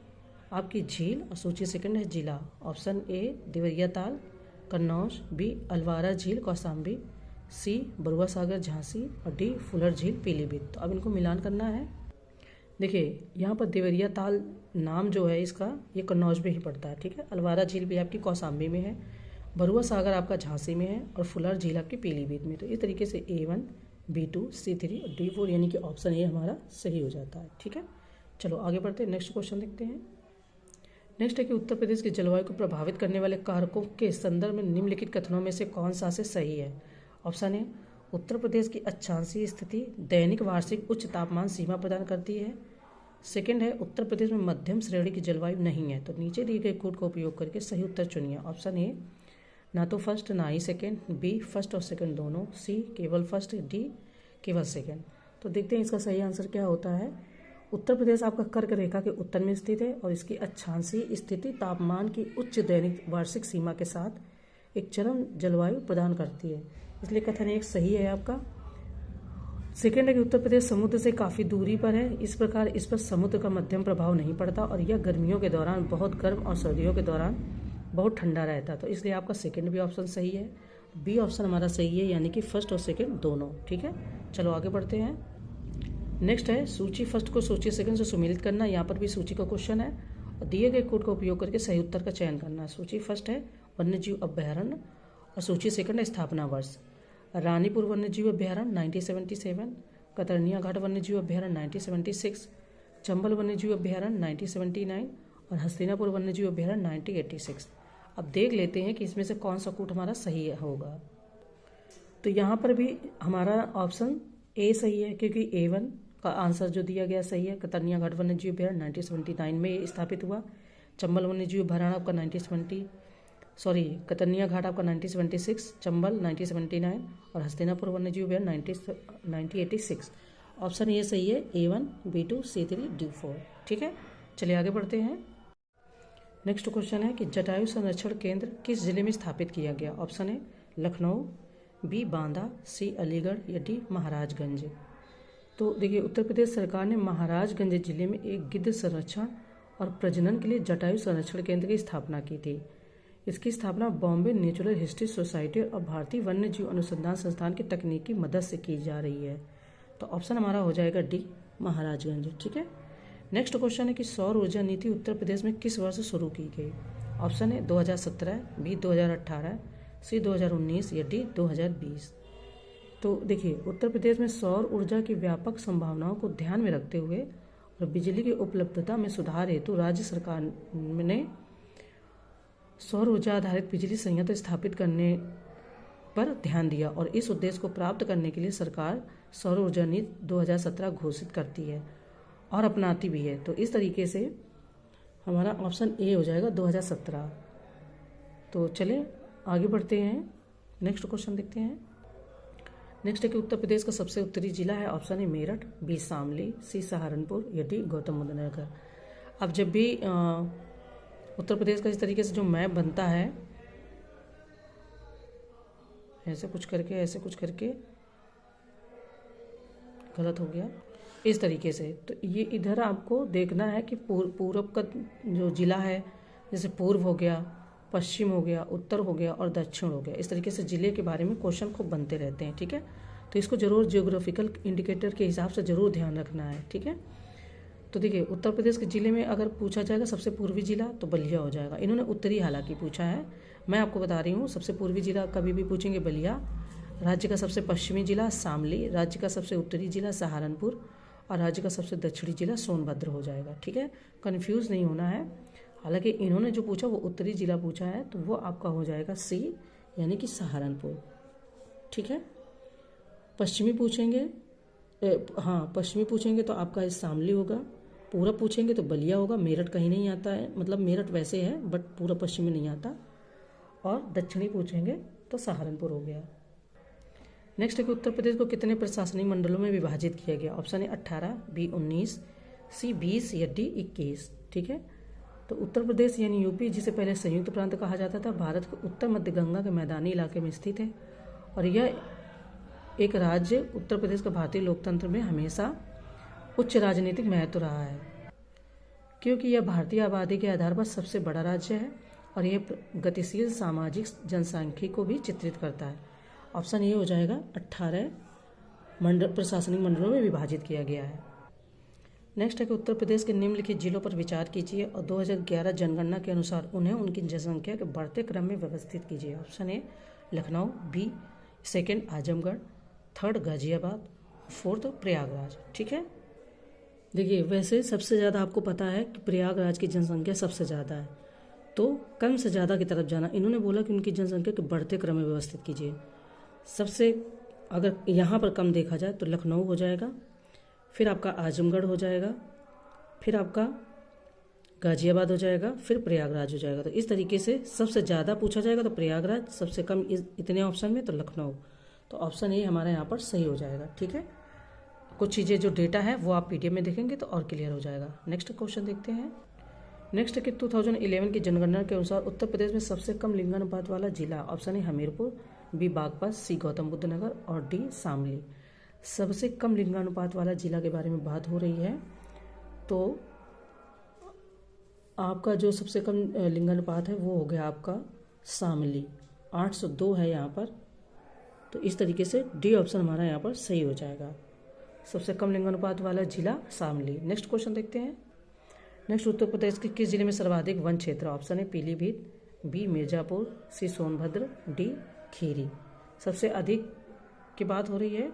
आपकी झील और सूची सेकंड है जिला। ऑप्शन ए देवरिया ताल कन्नौज, बी अलवारा झील कौशाम्बी, सी बरुआ सागर झांसी, और डी फुलर झील पीलीभीत। तो अब इनको मिलान करना है। देखिए यहाँ पर देवरिया ताल नाम जो है इसका ये कन्नौज में ही पड़ता है। ठीक है, अलवारा झील भी आपकी कौशाम्बी में है, बरुआ सागर आपका झांसी में है, और फुलर झील आपकी पीलीभीत में। तो इस तरीके से A1, B2, C3 और D4 यानी कि ऑप्शन ए हमारा सही हो जाता है। ठीक है, चलो आगे बढ़ते हैं, नेक्स्ट क्वेश्चन देखते हैं। नेक्स्ट है कि उत्तर प्रदेश की जलवायु को प्रभावित करने वाले कारकों के संदर्भ में निम्नलिखित कथनों में से कौन सा से सही है। ऑप्शन ए उत्तर प्रदेश की अक्षांशीय स्थिति दैनिक वार्षिक उच्च तापमान सीमा प्रदान करती है। सेकंड है उत्तर प्रदेश में मध्यम श्रेणी की जलवायु नहीं है। तो नीचे दिए गए कोड का उपयोग करके सही उत्तर चुनिए। ऑप्शन ए ना तो फर्स्ट ना ही सेकंड, बी फर्स्ट और सेकंड दोनों, सी केवल फर्स्ट, डी केवल सेकंड। तो देखते हैं इसका सही आंसर क्या होता है। उत्तर प्रदेश आपका कर्क रेखा के उत्तर में स्थित है और इसकी अक्षांशीय स्थिति तापमान की उच्च दैनिक वार्षिक सीमा के साथ एक चरम जलवायु प्रदान करती है, इसलिए कथन एक सही है आपका। सेकेंड है कि उत्तर प्रदेश समुद्र से काफ़ी दूरी पर है, इस प्रकार इस पर समुद्र का मध्यम प्रभाव नहीं पड़ता और यह गर्मियों के दौरान बहुत गर्म और सर्दियों के दौरान बहुत ठंडा रहता है। तो इसलिए आपका सेकेंड भी ऑप्शन सही है, बी ऑप्शन हमारा सही है, यानी कि फर्स्ट और सेकेंड दोनों। ठीक है, चलो आगे बढ़ते हैं। नेक्स्ट है सूची फर्स्ट को सूची सेकेंड से सुमेलित करना। यहाँ पर भी सूची का क्वेश्चन है और दिए गए कोड का उपयोग करके सही उत्तर का चयन करना। सूची फर्स्ट है वन्यजीव अभ्यारण्य और सूची सेकंड है स्थापना वर्ष। रानीपुर वन्यजीव अभ्यारण्य 1977, कतरनिया घाट वन्यजीव अभ्यारण्य 1976, चंबल वन्यजीव अभ्यारण्य 1979 और हस्तिनापुर वन्यजीव अभ्यारण्य 1986। अब देख लेते हैं कि इसमें से कौन सा कूट हमारा सही होगा। तो यहाँ पर भी हमारा ऑप्शन ए सही है, क्योंकि A1 का आंसर जो दिया गया सही है। कतरनिया घाट वन्यजीव अभ्यारण्य 1979 में स्थापित हुआ। चंबल वन्यजीव अभ्यारण्य आपका कतरनिया घाट आपका 1976, चंबल 1979 और हस्तिनापुर वन्यजीव अभ्यारण्य 1986। ऑप्शन ये सही है, A1, B2, C3, D4। ठीक है, चलिए आगे बढ़ते हैं। नेक्स्ट क्वेश्चन है कि जटायु संरक्षण केंद्र किस जिले में स्थापित किया गया। ऑप्शन है लखनऊ, बी बांदा, सी अलीगढ़ या डी महाराजगंज। तो देखिए, उत्तर प्रदेश सरकार ने महाराजगंज जिले में एक गिद्ध संरक्षण और प्रजनन के लिए जटायु संरक्षण केंद्र की स्थापना की थी। इसकी स्थापना बॉम्बे नेचुरल हिस्ट्री सोसाइटी और भारतीय वन्य जीव अनुसंधान संस्थान की तकनीकी मदद से की जा रही है। तो ऑप्शन हमारा हो जाएगा डी महाराजगंज। ठीक है, नेक्स्ट क्वेश्चन है कि सौर ऊर्जा नीति उत्तर प्रदेश में किस वर्ष शुरू की गई। ऑप्शन है 2017, बी 2018, सी 2019 या डी 2020। तो देखिए, उत्तर प्रदेश में सौर ऊर्जा की व्यापक संभावनाओं को ध्यान में रखते हुए और बिजली की उपलब्धता में सुधार हेतु राज्य सरकार ने सौर ऊर्जा आधारित बिजली संयंत्र स्थापित करने पर ध्यान दिया और इस उद्देश्य को प्राप्त करने के लिए सरकार सौर ऊर्जा नीति 2017 घोषित करती है और अपनाती भी है। तो इस तरीके से हमारा ऑप्शन ए हो जाएगा 2017। तो चलें आगे बढ़ते हैं, नेक्स्ट क्वेश्चन देखते हैं। नेक्स्ट है कि उत्तर प्रदेश का सबसे उत्तरी जिला है। ऑप्शन है मेरठ, बी शामली, सी सहारनपुर या डी गौतम बुद्ध नगर। अब जब भी उत्तर प्रदेश का इस तरीके से जो मैप बनता है, ऐसे कुछ करके गलत हो गया इस तरीके से, तो ये इधर आपको देखना है कि पूर्व का जो जिला है, जैसे पूर्व हो गया, पश्चिम हो गया, उत्तर हो गया और दक्षिण हो गया। इस तरीके से जिले के बारे में क्वेश्चन खूब बनते रहते हैं। ठीक है, तो इसको जरूर जियोग्राफिकल इंडिकेटर के हिसाब से जरूर ध्यान रखना है। ठीक है, तो देखिए, उत्तर प्रदेश के जिले में अगर पूछा जाएगा सबसे पूर्वी जिला तो बलिया हो जाएगा। इन्होंने उत्तरी हालांकि पूछा है, मैं आपको बता रही हूँ सबसे पूर्वी जिला कभी भी पूछेंगे बलिया, राज्य का सबसे पश्चिमी जिला शामली, राज्य का सबसे उत्तरी जिला सहारनपुर और राज्य का सबसे दक्षिणी जिला सोनभद्र हो जाएगा। ठीक है, कन्फ्यूज़ नहीं होना है। हालांकि इन्होंने जो पूछा वो उत्तरी जिला पूछा है, तो वो आपका हो जाएगा सी, यानी कि सहारनपुर। ठीक है, पश्चिमी पूछेंगे पश्चिमी पूछेंगे तो आपका इस शामली होगा, पूरब पूछेंगे तो बलिया होगा। मेरठ कहीं नहीं आता है, मतलब मेरठ वैसे है बट पूरा पश्चिम में नहीं आता। और दक्षिणी पूछेंगे तो सहारनपुर हो गया। नेक्स्ट है कि उत्तर प्रदेश को कितने प्रशासनिक मंडलों में विभाजित किया गया। ऑप्शन है 18, बी 19, सी 20 या डी 21। ठीक है, तो उत्तर प्रदेश यानी यूपी, जिसे पहले संयुक्त प्रांत कहा जाता था, भारत के उत्तर मध्य गंगा के मैदानी इलाके में स्थित है और यह एक राज्य उत्तर प्रदेश का भारतीय लोकतंत्र में हमेशा उच्च राजनीतिक महत्व रहा है, क्योंकि यह भारतीय आबादी के आधार पर सबसे बड़ा राज्य है और यह गतिशील सामाजिक जनसांख्यिकी को भी चित्रित करता है। ऑप्शन ये हो जाएगा 18 प्रशासनिक मंडलों में विभाजित किया गया है। नेक्स्ट है कि उत्तर प्रदेश के निम्नलिखित जिलों पर विचार कीजिए और 2011 जनगणना के अनुसार उन्हें उनकी जनसंख्या के बढ़ते क्रम में व्यवस्थित कीजिए। Option A Lucknow, B second Azamgarh, third Ghaziabad, fourth Prayagraj. ठीक है, देखिए, वैसे सबसे ज़्यादा आपको पता है कि प्रयागराज की जनसंख्या सबसे ज़्यादा है, तो कम से ज़्यादा की तरफ जाना। इन्होंने बोला कि उनकी जनसंख्या के बढ़ते क्रम में व्यवस्थित कीजिए। सबसे अगर यहाँ पर कम देखा जाए तो लखनऊ हो जाएगा, फिर आपका आजमगढ़ हो जाएगा, फिर आपका गाजियाबाद हो जाएगा, फिर प्रयागराज हो जाएगा। तो इस तरीके से सबसे ज़्यादा पूछा जाएगा तो प्रयागराज, सबसे कम इतने ऑप्शन में तो लखनऊ। तो ऑप्शन ए हमारा यहाँ पर सही हो जाएगा। ठीक है, कुछ चीज़ें जो डेटा है वो आप पीडीएफ में देखेंगे तो और क्लियर हो जाएगा। नेक्स्ट क्वेश्चन देखते हैं। नेक्स्ट है कि 2011 की जनगणना के अनुसार उत्तर प्रदेश में सबसे कम लिंगानुपात वाला जिला। ऑप्शन है हमीरपुर, बी बागपत, सी गौतम बुद्ध नगर और डी शामली। सबसे कम लिंगानुपात वाला जिला के बारे में बात हो रही है। तो आपका जो सबसे कम लिंगानुपात है वो हो गया आपका शामली, 802 है यहाँ पर। तो इस तरीके से डी ऑप्शन हमारा यहाँ पर सही हो जाएगा, सबसे कम लिंगानुपात वाला जिला शामली। नेक्स्ट क्वेश्चन देखते हैं। नेक्स्ट, उत्तर प्रदेश के किस जिले में सर्वाधिक वन क्षेत्र? ऑप्शन है पीलीभीत, बी मिर्जापुर, सी सोनभद्र, डी खीरी। सबसे अधिक की बात हो रही है।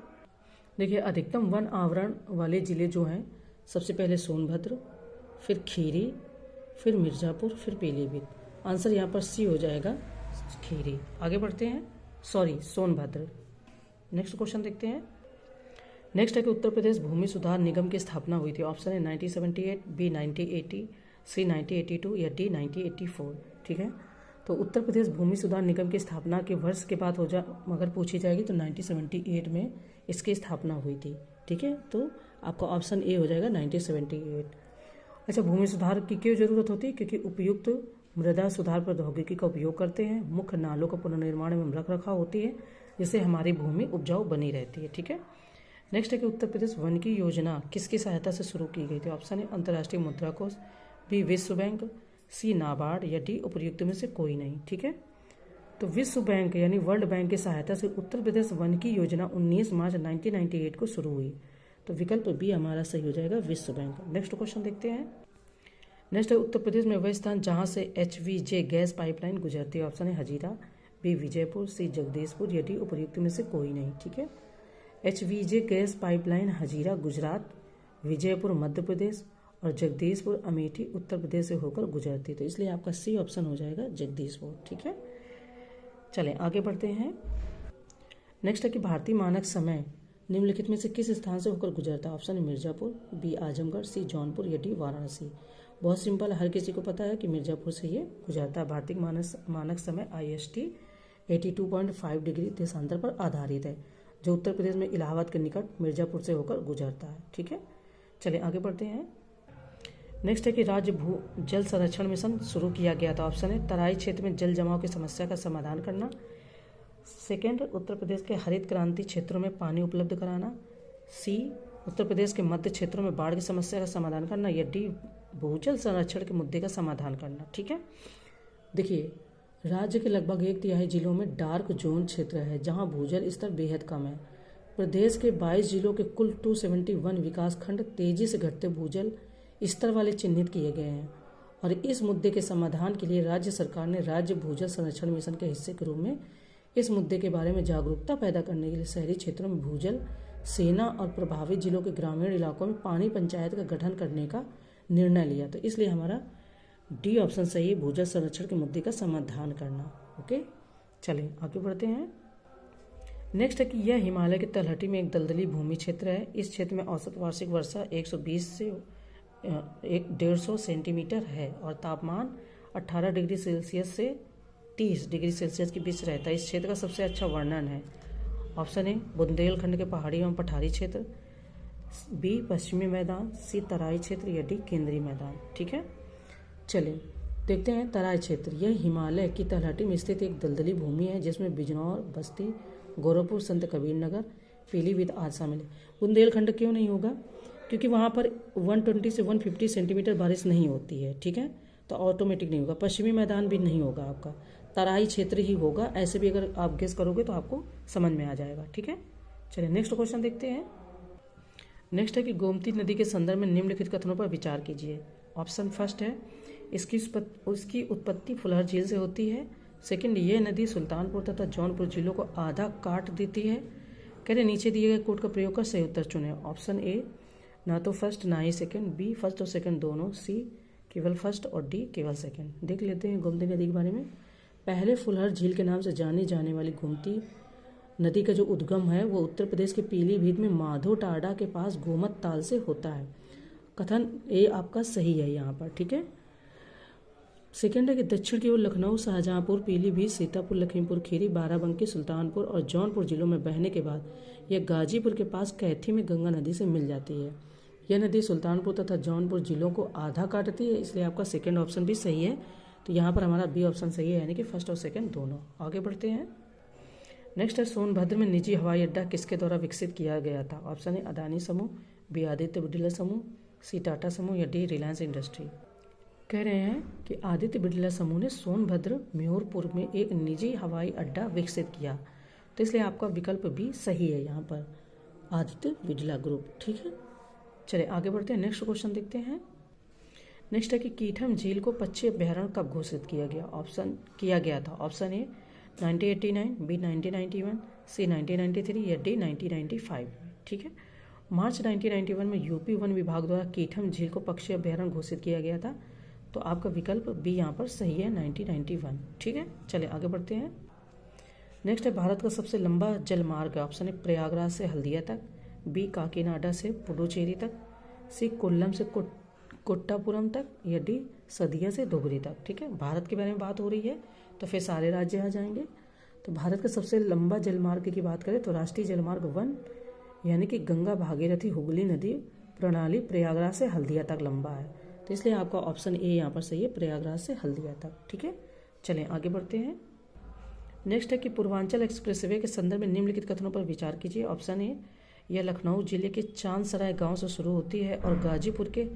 देखिए, अधिकतम वन आवरण वाले जिले जो हैं, सबसे पहले सोनभद्र, फिर खीरी, फिर मिर्जापुर, फिर पीलीभीत। आंसर यहाँ पर सी हो जाएगा, खीरी। आगे बढ़ते हैं, सोनभद्र। नेक्स्ट क्वेश्चन देखते हैं। नेक्स्ट है कि उत्तर प्रदेश भूमि सुधार निगम की स्थापना हुई थी। ऑप्शन है 1978, बी 1980, सी 1982 या डी 1984। ठीक है, तो उत्तर प्रदेश भूमि सुधार निगम की स्थापना के वर्ष के बाद अगर पूछी जाएगी तो 1978 में इसकी स्थापना हुई थी। ठीक है, तो आपका ऑप्शन ए हो जाएगा 1978। अच्छा, भूमि सुधार की क्यों जरूरत होती है? क्योंकि उपयुक्त मृदा सुधार प्रौद्योगिकी का उपयोग करते हैं, मुख्य नालों का पुनर्निर्माण एवं रख रखाव होती है, जिससे हमारी भूमि उपजाऊ बनी रहती है। ठीक है, नेक्स्ट है कि उत्तर प्रदेश वन की योजना किसकी सहायता से शुरू की गई थी? ऑप्शन है अंतर्राष्ट्रीय मुद्रा कोष, बी विश्व बैंक, सी नाबार्ड या डी उपयुक्त में से कोई नहीं। ठीक है, तो विश्व बैंक यानी वर्ल्ड बैंक की सहायता से उत्तर प्रदेश वन की योजना 19 मार्च 1998 को शुरू हुई। तो विकल्प बी हमारा सही हो जाएगा, विश्व बैंक। नेक्स्ट क्वेश्चन देखते हैं। नेक्स्ट है उत्तर प्रदेश में वह स्थान जहां से HVJ गैस पाइपलाइन गुजरती है। ऑप्शन है हजीरा, बी विजयपुर, सी जगदीशपुर या डी उपयुक्त में से कोई नहीं। ठीक है, HVJ gas pipeline Hazira Gujarat, Vijaypur Madhya Pradesh और जगदीशपुर अमेठी उत्तर प्रदेश से होकर गुजरती, तो इसलिए आपका सी ऑप्शन हो जाएगा जगदीशपुर। ठीक है, चलें आगे बढ़ते हैं। नेक्स्ट है कि भारतीय मानक समय निम्नलिखित में से किस स्थान से होकर गुजरता है? ऑप्शन है मिर्जापुर, बी आजमगढ़, सी जौनपुर या डी वाराणसी। बहुत सिंपल, हर किसी को पता है कि मिर्जापुर से ये गुजरता है। भारतीय मानक समय IST 82.5 डिग्री देशांतर पर आधारित है, जो उत्तर प्रदेश में इलाहाबाद के निकट मिर्जापुर से होकर गुजरता है। ठीक है, चलिए आगे बढ़ते हैं। नेक्स्ट है कि राज्य भू जल संरक्षण मिशन शुरू किया गया था। ऑप्शन है तराई क्षेत्र में जल जमाव की समस्या का समाधान करना, सेकेंड उत्तर प्रदेश के हरित क्रांति क्षेत्रों में पानी उपलब्ध कराना, सी उत्तर प्रदेश के मध्य क्षेत्रों में बाढ़ की समस्या का समाधान करना या डी भूजल संरक्षण के मुद्दे का समाधान करना। ठीक है, देखिए, राज्य के लगभग 1/3 जिलों में डार्क जोन क्षेत्र है जहां भूजल स्तर बेहद कम है। प्रदेश के 22 जिलों के कुल 271 विकास खंड तेजी से घटते भूजल स्तर वाले चिन्हित किए गए हैं, और इस मुद्दे के समाधान के लिए राज्य सरकार ने राज्य भूजल संरक्षण मिशन के हिस्से के रूप में इस मुद्दे के बारे में जागरूकता पैदा करने के लिए शहरी क्षेत्रों में भूजल सेना और प्रभावित जिलों के ग्रामीण इलाकों में पानी पंचायत का गठन करने का निर्णय लिया। तो इसलिए हमारा डी ऑप्शन सही है, भूजल संरक्षण के मुद्दे का समाधान करना। ओके, चलिए आगे बढ़ते हैं। नेक्स्ट है कि यह हिमालय की तलहटी में एक दलदली भूमि क्षेत्र है। इस क्षेत्र में औसत वार्षिक वर्षा 120 से 150 सेंटीमीटर है और तापमान 18 डिग्री सेल्सियस से 30 डिग्री सेल्सियस के बीच रहता है। इस क्षेत्र का सबसे अच्छा वर्णन है। ऑप्शन ए बुंदेलखंड के पहाड़ी एवं पठारी क्षेत्र, बी पश्चिमी मैदान, सी तराई क्षेत्र या डी केंद्रीय मैदान। ठीक है, चलिए देखते हैं तराई क्षेत्र। यह हिमालय की तलहटी में स्थित एक दलदली भूमि है जिसमें बिजनौर, बस्ती, गोरखपुर, संत कबीर नगर, पीलीभीत आदि शामिल है। बुंदेलखंड क्यों नहीं होगा? क्योंकि वहाँ पर 120 से 150 सेंटीमीटर बारिश नहीं होती है। ठीक है, तो ऑटोमेटिक नहीं होगा। पश्चिमी मैदान भी नहीं होगा, आपका तराई क्षेत्र ही होगा। ऐसे भी अगर आप गेस करोगे तो आपको समझ में आ जाएगा। ठीक है, चलिए नेक्स्ट क्वेश्चन देखते हैं। नेक्स्ट है कि गोमती नदी के संदर्भ में निम्नलिखित कथनों पर विचार कीजिए। ऑप्शन फर्स्ट है उसकी उत्पत्ति फुलहर झील से होती है। सेकंड, ये नदी सुल्तानपुर तथा जौनपुर जिलों को आधा काट देती है। कह रहे नीचे दिए गए कोड का प्रयोग कर सही उत्तर चुने। ऑप्शन ए ना तो फर्स्ट ना ही सेकंड, बी फर्स्ट और सेकंड दोनों, सी केवल फर्स्ट और डी केवल सेकंड। देख लेते हैं गोमती नदी के बारे में। पहले फुलहर झील के नाम से जानी जाने वाली गोमती नदी का जो उद्गम है वो उत्तर प्रदेश के पीलीभीत में माधो टाडा के पास गोमत ताल से होता है। कथन ए आपका सही है यहाँ पर। ठीक है, सेकेंड है कि दक्षिण की ओर लखनऊ, शाहजहांपुर, पीलीभीत, सीतापुर, लखीमपुर खीरी, बाराबंकी, सुल्तानपुर और जौनपुर जिलों में बहने के बाद यह गाजीपुर के पास कैथी में गंगा नदी से मिल जाती है। यह नदी सुल्तानपुर तथा जौनपुर जिलों को आधा काटती है, इसलिए आपका सेकेंड ऑप्शन भी सही है। तो यहाँ पर हमारा बी ऑप्शन सही है, यानी कि फर्स्ट और सेकेंड दोनों। आगे बढ़ते हैं। नेक्स्ट है सोनभद्र में निजी हवाई अड्डा किसके द्वारा विकसित किया गया था? ऑप्शन ए अदानी समूह, बी आदित्य बिरला समूह, सी टाटा समूह या डी रिलायंस इंडस्ट्री। कह रहे हैं कि आदित्य बिरला समूह ने सोनभद्र म्योरपुर में एक निजी हवाई अड्डा विकसित किया, तो इसलिए आपका विकल्प भी सही है यहाँ पर, आदित्य बिरला ग्रुप। ठीक है, चलिए आगे बढ़ते हैं, नेक्स्ट क्वेश्चन देखते हैं। नेक्स्ट है कि कीथम झील को पक्षी अभ्यारण्य कब घोषित किया गया था? ऑप्शन ए 1989, बी 1991, सी 1993 या डी 1995। ठीक है, मार्च 1991 में यूपी वन विभाग द्वारा कीथम झील को पक्षी अभ्यारण्य घोषित किया गया था, तो आपका विकल्प बी यहाँ पर सही है, 1991। ठीक है, चलिए आगे बढ़ते हैं। नेक्स्ट है भारत का सबसे लंबा जल मार्ग है। ऑप्शन ए प्रयागराज से हल्दिया तक, बी काकीनाडा से पुडुचेरी तक, सी कोल्लम से कोट्टापुरम तक या डी सदिया से धुबरी तक। ठीक है, भारत के बारे में बात हो रही है तो फिर सारे राज्य आ जाएंगे। तो भारत का सबसे लंबा जलमार्ग की बात करें तो राष्ट्रीय जलमार्ग 1 यानी कि गंगा भागीरथी हुगली नदी प्रणाली प्रयागराज से हल्दिया तक लंबा है, तो इसलिए आपका ऑप्शन ए यहाँ पर सही है, प्रयागराज से हल्दिया तक। ठीक है, चलें आगे बढ़ते हैं। नेक्स्ट है कि पूर्वांचल एक्सप्रेसवे के संदर्भ में निम्नलिखित कथनों पर विचार कीजिए। ऑप्शन ए यह लखनऊ जिले के चांदसराय गांव से शुरू होती है और गाजीपुर के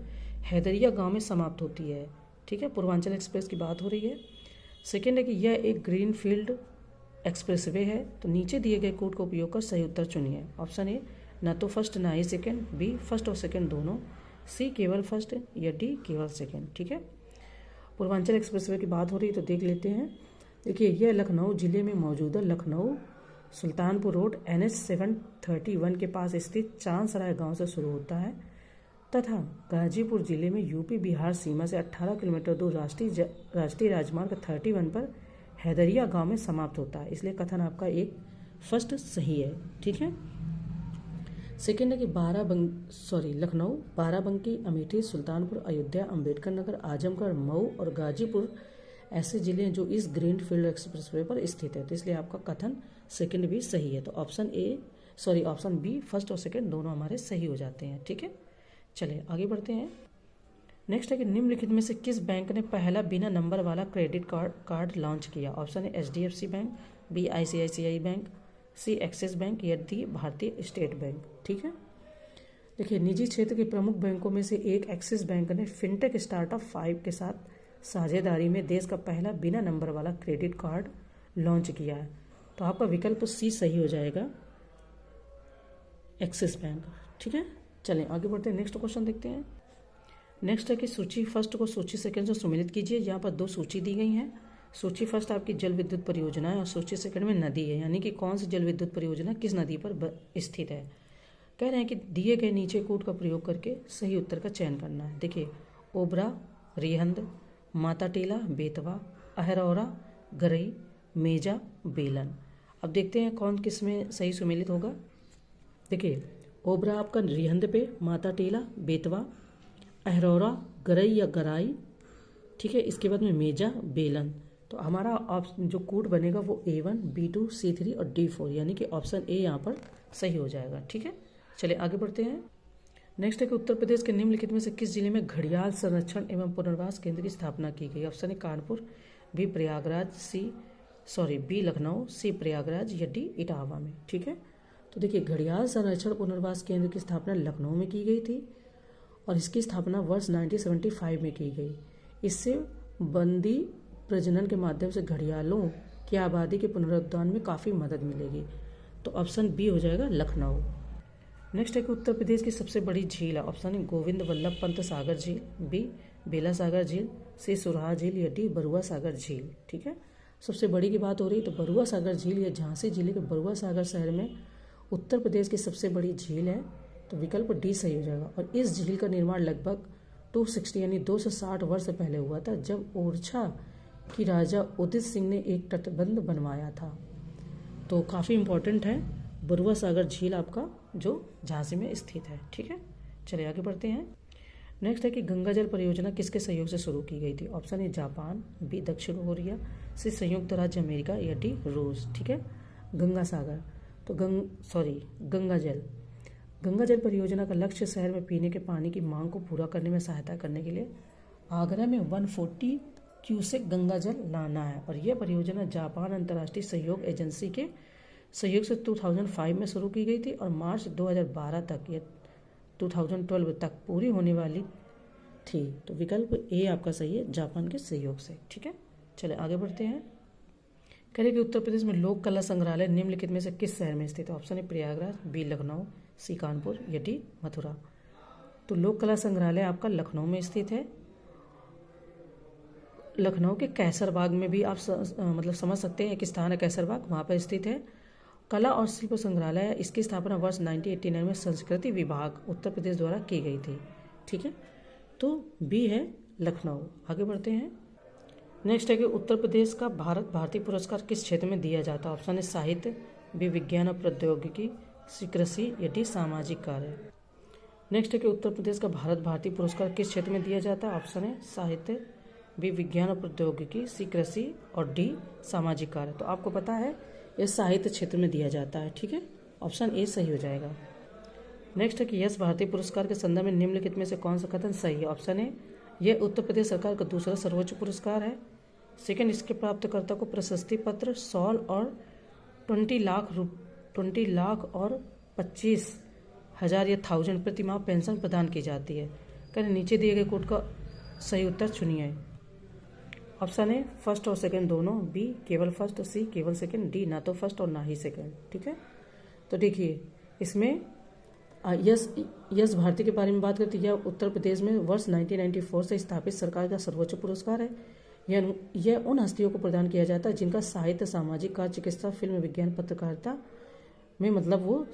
हैदरिया गांव में समाप्त होती है। ठीक है, पूर्वांचल एक्सप्रेस की बात हो रही है। सेकेंड है कि यह एक ग्रीन फील्ड एक्सप्रेसवे है, तो नीचे दिए गए कोड का उपयोग कर सही उत्तर चुनिए। ऑप्शन ए न तो फर्स्ट ना ही सेकेंड, बी फर्स्ट और सेकेंड दोनों, सी केवल फर्स्ट या डी केवल सेकेंड। ठीक है, पूर्वांचल एक्सप्रेसवे की बात हो रही है तो देख लेते हैं। देखिए, यह लखनऊ जिले में मौजूदा लखनऊ सुल्तानपुर रोड NH 731 के पास स्थित चांदसराय गांव से शुरू होता है तथा गाजीपुर जिले में यूपी बिहार सीमा से 18 किलोमीटर दूर राष्ट्रीय राजमार्ग 31 पर हैदरिया गांव में समाप्त होता है, इसलिए कथन आपका एक फर्स्ट सही है। ठीक है, सेकेंड है कि लखनऊ, बाराबंकी, अमेठी, सुल्तानपुर, अयोध्या, अंबेडकर नगर, आजमगढ़, मऊ और गाजीपुर ऐसे जिले हैं जो इस ग्रीन फील्ड एक्सप्रेसवे पर स्थित है, तो इसलिए आपका कथन सेकंड भी सही है। तो ऑप्शन बी फर्स्ट और सेकंड दोनों हमारे सही हो जाते हैं। ठीक है, चलिए आगे बढ़ते हैं। नेक्स्ट है कि निम्नलिखित में से किस बैंक ने पहला बिना नंबर वाला क्रेडिट कार्ड लॉन्च किया? Option A HDFC bank, B ICICI bank, C Axis bank या डी भारतीय स्टेट बैंक। ठीक है, देखिए निजी क्षेत्र के प्रमुख बैंकों में से एक एक्सिस बैंक ने फिनटेक स्टार्टअप 5 के साथ साझेदारी में देश का पहला बिना नंबर वाला क्रेडिट कार्ड लॉन्च किया है, तो आपका विकल्प सी सही हो जाएगा, एक्सिस बैंक। ठीक है, चलें आगे बढ़ते हैं, नेक्स्ट क्वेश्चन देखते हैं। नेक्स्ट है कि सूची फर्स्ट को सूची सेकंड से सुमेलित कीजिए। यहाँ पर 2 सूची दी गई हैं। सूची फर्स्ट आपकी जल विद्युत परियोजना है और सूची सेकंड में नदी है, यानी कि कौन सी जल विद्युत परियोजना किस नदी पर स्थित है। कह रहे हैं कि दिए गए नीचे कोड का प्रयोग करके सही उत्तर का चयन करना है। देखिए, ओबरा, रिहंद, माता टीला, बेतवा, अहरौरा, गरई, मेजा, बेलन। अब देखते हैं कौन किस में सही सुमेलित होगा। देखिए, ओबरा आपका रिहंद पे, माता टीला, बेतवा, अहरौरा, गरई या गराई। ठीक है, इसके बाद में मेजा, बेलन। तो हमारा ऑप्शन जो कोड बनेगा वो A1, B2, C3 और D4, यानी कि ऑप्शन ए यहाँ पर सही हो जाएगा। ठीक है, चलिए आगे बढ़ते हैं। नेक्स्ट है कि उत्तर प्रदेश के निम्नलिखित में से किस जिले में घड़ियाल संरक्षण एवं पुनर्वास केंद्र की स्थापना की गई? Option A Kanpur, B Lucknow, C Prayagraj या डी इटावा में। ठीक है, तो देखिए घड़ियाल संरक्षण पुनर्वास केंद्र की स्थापना लखनऊ में की गई थी और इसकी स्थापना वर्ष 1975 में की गई। इससे बंदी प्रजनन के माध्यम से घड़ियालों की आबादी के पुनरुत्थान में काफ़ी मदद मिलेगी, तो ऑप्शन बी हो जाएगा लखनऊ। नेक्स्ट है कि उत्तर प्रदेश की सबसे बड़ी झील है। ऑप्शन ए गोविंद वल्लभ पंत सागर झील, बी बेला सागर झील, सी सुरहा झील या डी बरुआ सागर झील। ठीक है, सबसे बड़ी की बात हो रही है तो बरुआ सागर झील या झांसी जिले के बरुआ सागर शहर में उत्तर प्रदेश की सबसे बड़ी झील है, तो विकल्प डी सही हो जाएगा। और इस झील का निर्माण लगभग 260 यानी 260 वर्ष पहले हुआ था, जब ओरछा की राजा उदित सिंह ने एक तटबंध बनवाया था। तो काफ़ी इम्पोर्टेंट है बरुआ सागर झील आपका, जो झांसी में स्थित है। ठीक है, चलिए आगे बढ़ते हैं। नेक्स्ट है कि गंगा जल परियोजना किसके सहयोग से शुरू की गई थी? ऑप्शन ए जापान, बी दक्षिण कोरिया, सी संयुक्त राज्य अमेरिका या डी रूस। ठीक है, गंगा सागर तो गंगा जल परियोजना का लक्ष्य शहर में पीने के पानी की मांग को पूरा करने में सहायता करने के लिए आगरा में 140 क्यूसेक गंगा जल लाना है, और यह परियोजना जापान अंतर्राष्ट्रीय सहयोग एजेंसी के सहयोग से 2005 में शुरू की गई थी और मार्च 2012 तक या 2012 तक पूरी होने वाली थी। तो विकल्प ए आपका सही है, जापान के सहयोग से। ठीक है, चले आगे बढ़ते हैं। कह रहे कि उत्तर प्रदेश में लोक कला संग्रहालय निम्नलिखित में से किस शहर में स्थित है? ऑप्शन है प्रयागराज, बी लखनऊ, सी कानपुर या डी मथुरा। तो लोक कला संग्रहालय आपका लखनऊ में स्थित है। लखनऊ के कैसर बाग में भी आप मतलब समझ सकते हैं, एक स्थान है कैसर बाग, वहाँ पर स्थित है। कला और शिल्प संग्रहालय, इसकी स्थापना वर्ष 1989 में संस्कृति विभाग उत्तर प्रदेश द्वारा की गई थी। ठीक है, तो बी है लखनऊ। आगे बढ़ते हैं। नेक्स्ट है कि उत्तर प्रदेश का भारत भारती पुरस्कार किस क्षेत्र में दिया जाता है? ऑप्शन है साहित्य, बी विज्ञान और प्रौद्योगिकी, सी कृषि या डी सामाजिक कार्य। नेक्स्ट है कि उत्तर प्रदेश का भारत भारती पुरस्कार किस क्षेत्र में दिया जाता है? ऑप्शन है साहित्य, बी विज्ञान और प्रौद्योगिकी, सी कृषि और डी सामाजिक कार्य। तो आपको पता है यह साहित्य क्षेत्र में दिया जाता है। ठीक है, ऑप्शन ए सही हो जाएगा। नेक्स्ट है कि यश भारती पुरस्कार के संदर्भ में निम्नलिखित में से कौन सा कथन सही है? ऑप्शन है यह उत्तर प्रदेश सरकार का दूसरा सर्वोच्च पुरस्कार है। सेकंड, इसके प्राप्तकर्ता को प्रशस्ति पत्र, शॉल और 20 लाख और 25,000 या 1000 प्रति माह पेंशन प्रदान की जाती है। करें नीचे दिए गए कोड का सही उत्तर चुनिए। ऑप्शन है फर्स्ट और सेकंड दोनों, बी केवल फर्स्ट, सी केवल सेकंड, डी ना तो फर्स्ट और ना ही सेकंड। ठीक है, तो देखिए इसमें यश भारती के बारे में बात करते हैं। यह उत्तर प्रदेश में वर्ष 1994 से स्थापित सरकार का सर्वोच्च पुरस्कार है। यह उन हस्तियों को प्रदान किया जाता है जिनका साहित्य, सामाजिक कार्य, चिकित्सा, फिल्म, विज्ञान, पत्रकारिता में मतलब वो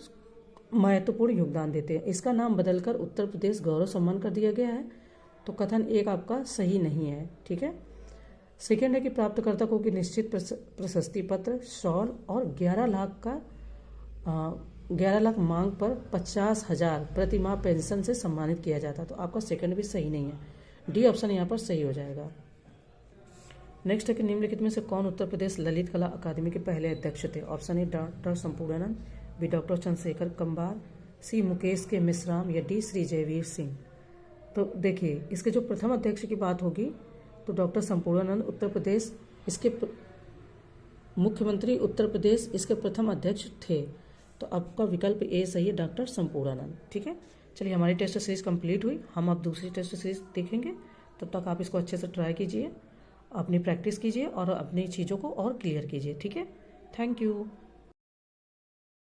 महत्वपूर्ण योगदान देते हैं। इसका नाम बदलकर उत्तर प्रदेश गौरव सम्मान कर दिया गया है। तो कथन एक आपका सही नहीं है। ठीक है, सेकेंड है कि प्राप्तकर्ता को कि निश्चित प्रशस्ति पत्र, शॉल और 11 लाख मांग पर 50,000 प्रति माह पेंशन से सम्मानित किया जाता। तो आपका सेकंड भी सही नहीं है, डी ऑप्शन यहाँ पर सही हो जाएगा। नेक्स्ट है कि निम्नलिखित में से कौन उत्तर प्रदेश ललित कला अकादमी के पहले अध्यक्ष थे? Option A doctor Sampurnanand, B doctor Chandrashekhar Kambar, C Mukesh K Mishra या डी श्री जयवीर सिंह। तो देखिए इसके जो प्रथम अध्यक्ष की बात होगी तो डॉक्टर संपूर्णानंद उत्तर प्रदेश, इसके मुख्यमंत्री उत्तर प्रदेश इसके प्रथम अध्यक्ष थे। तो आपका विकल्प ए सही है, डॉक्टर संपूर्णानंद। ठीक है, चलिए हमारी टेस्ट सीरीज कंप्लीट हुई, हम अब दूसरी टेस्ट सीरीज देखेंगे। तब तक आप इसको अच्छे से ट्राई कीजिए, अपनी प्रैक्टिस कीजिए और अपनी चीज़ों को और क्लियर कीजिए। ठीक है, थैंक यू।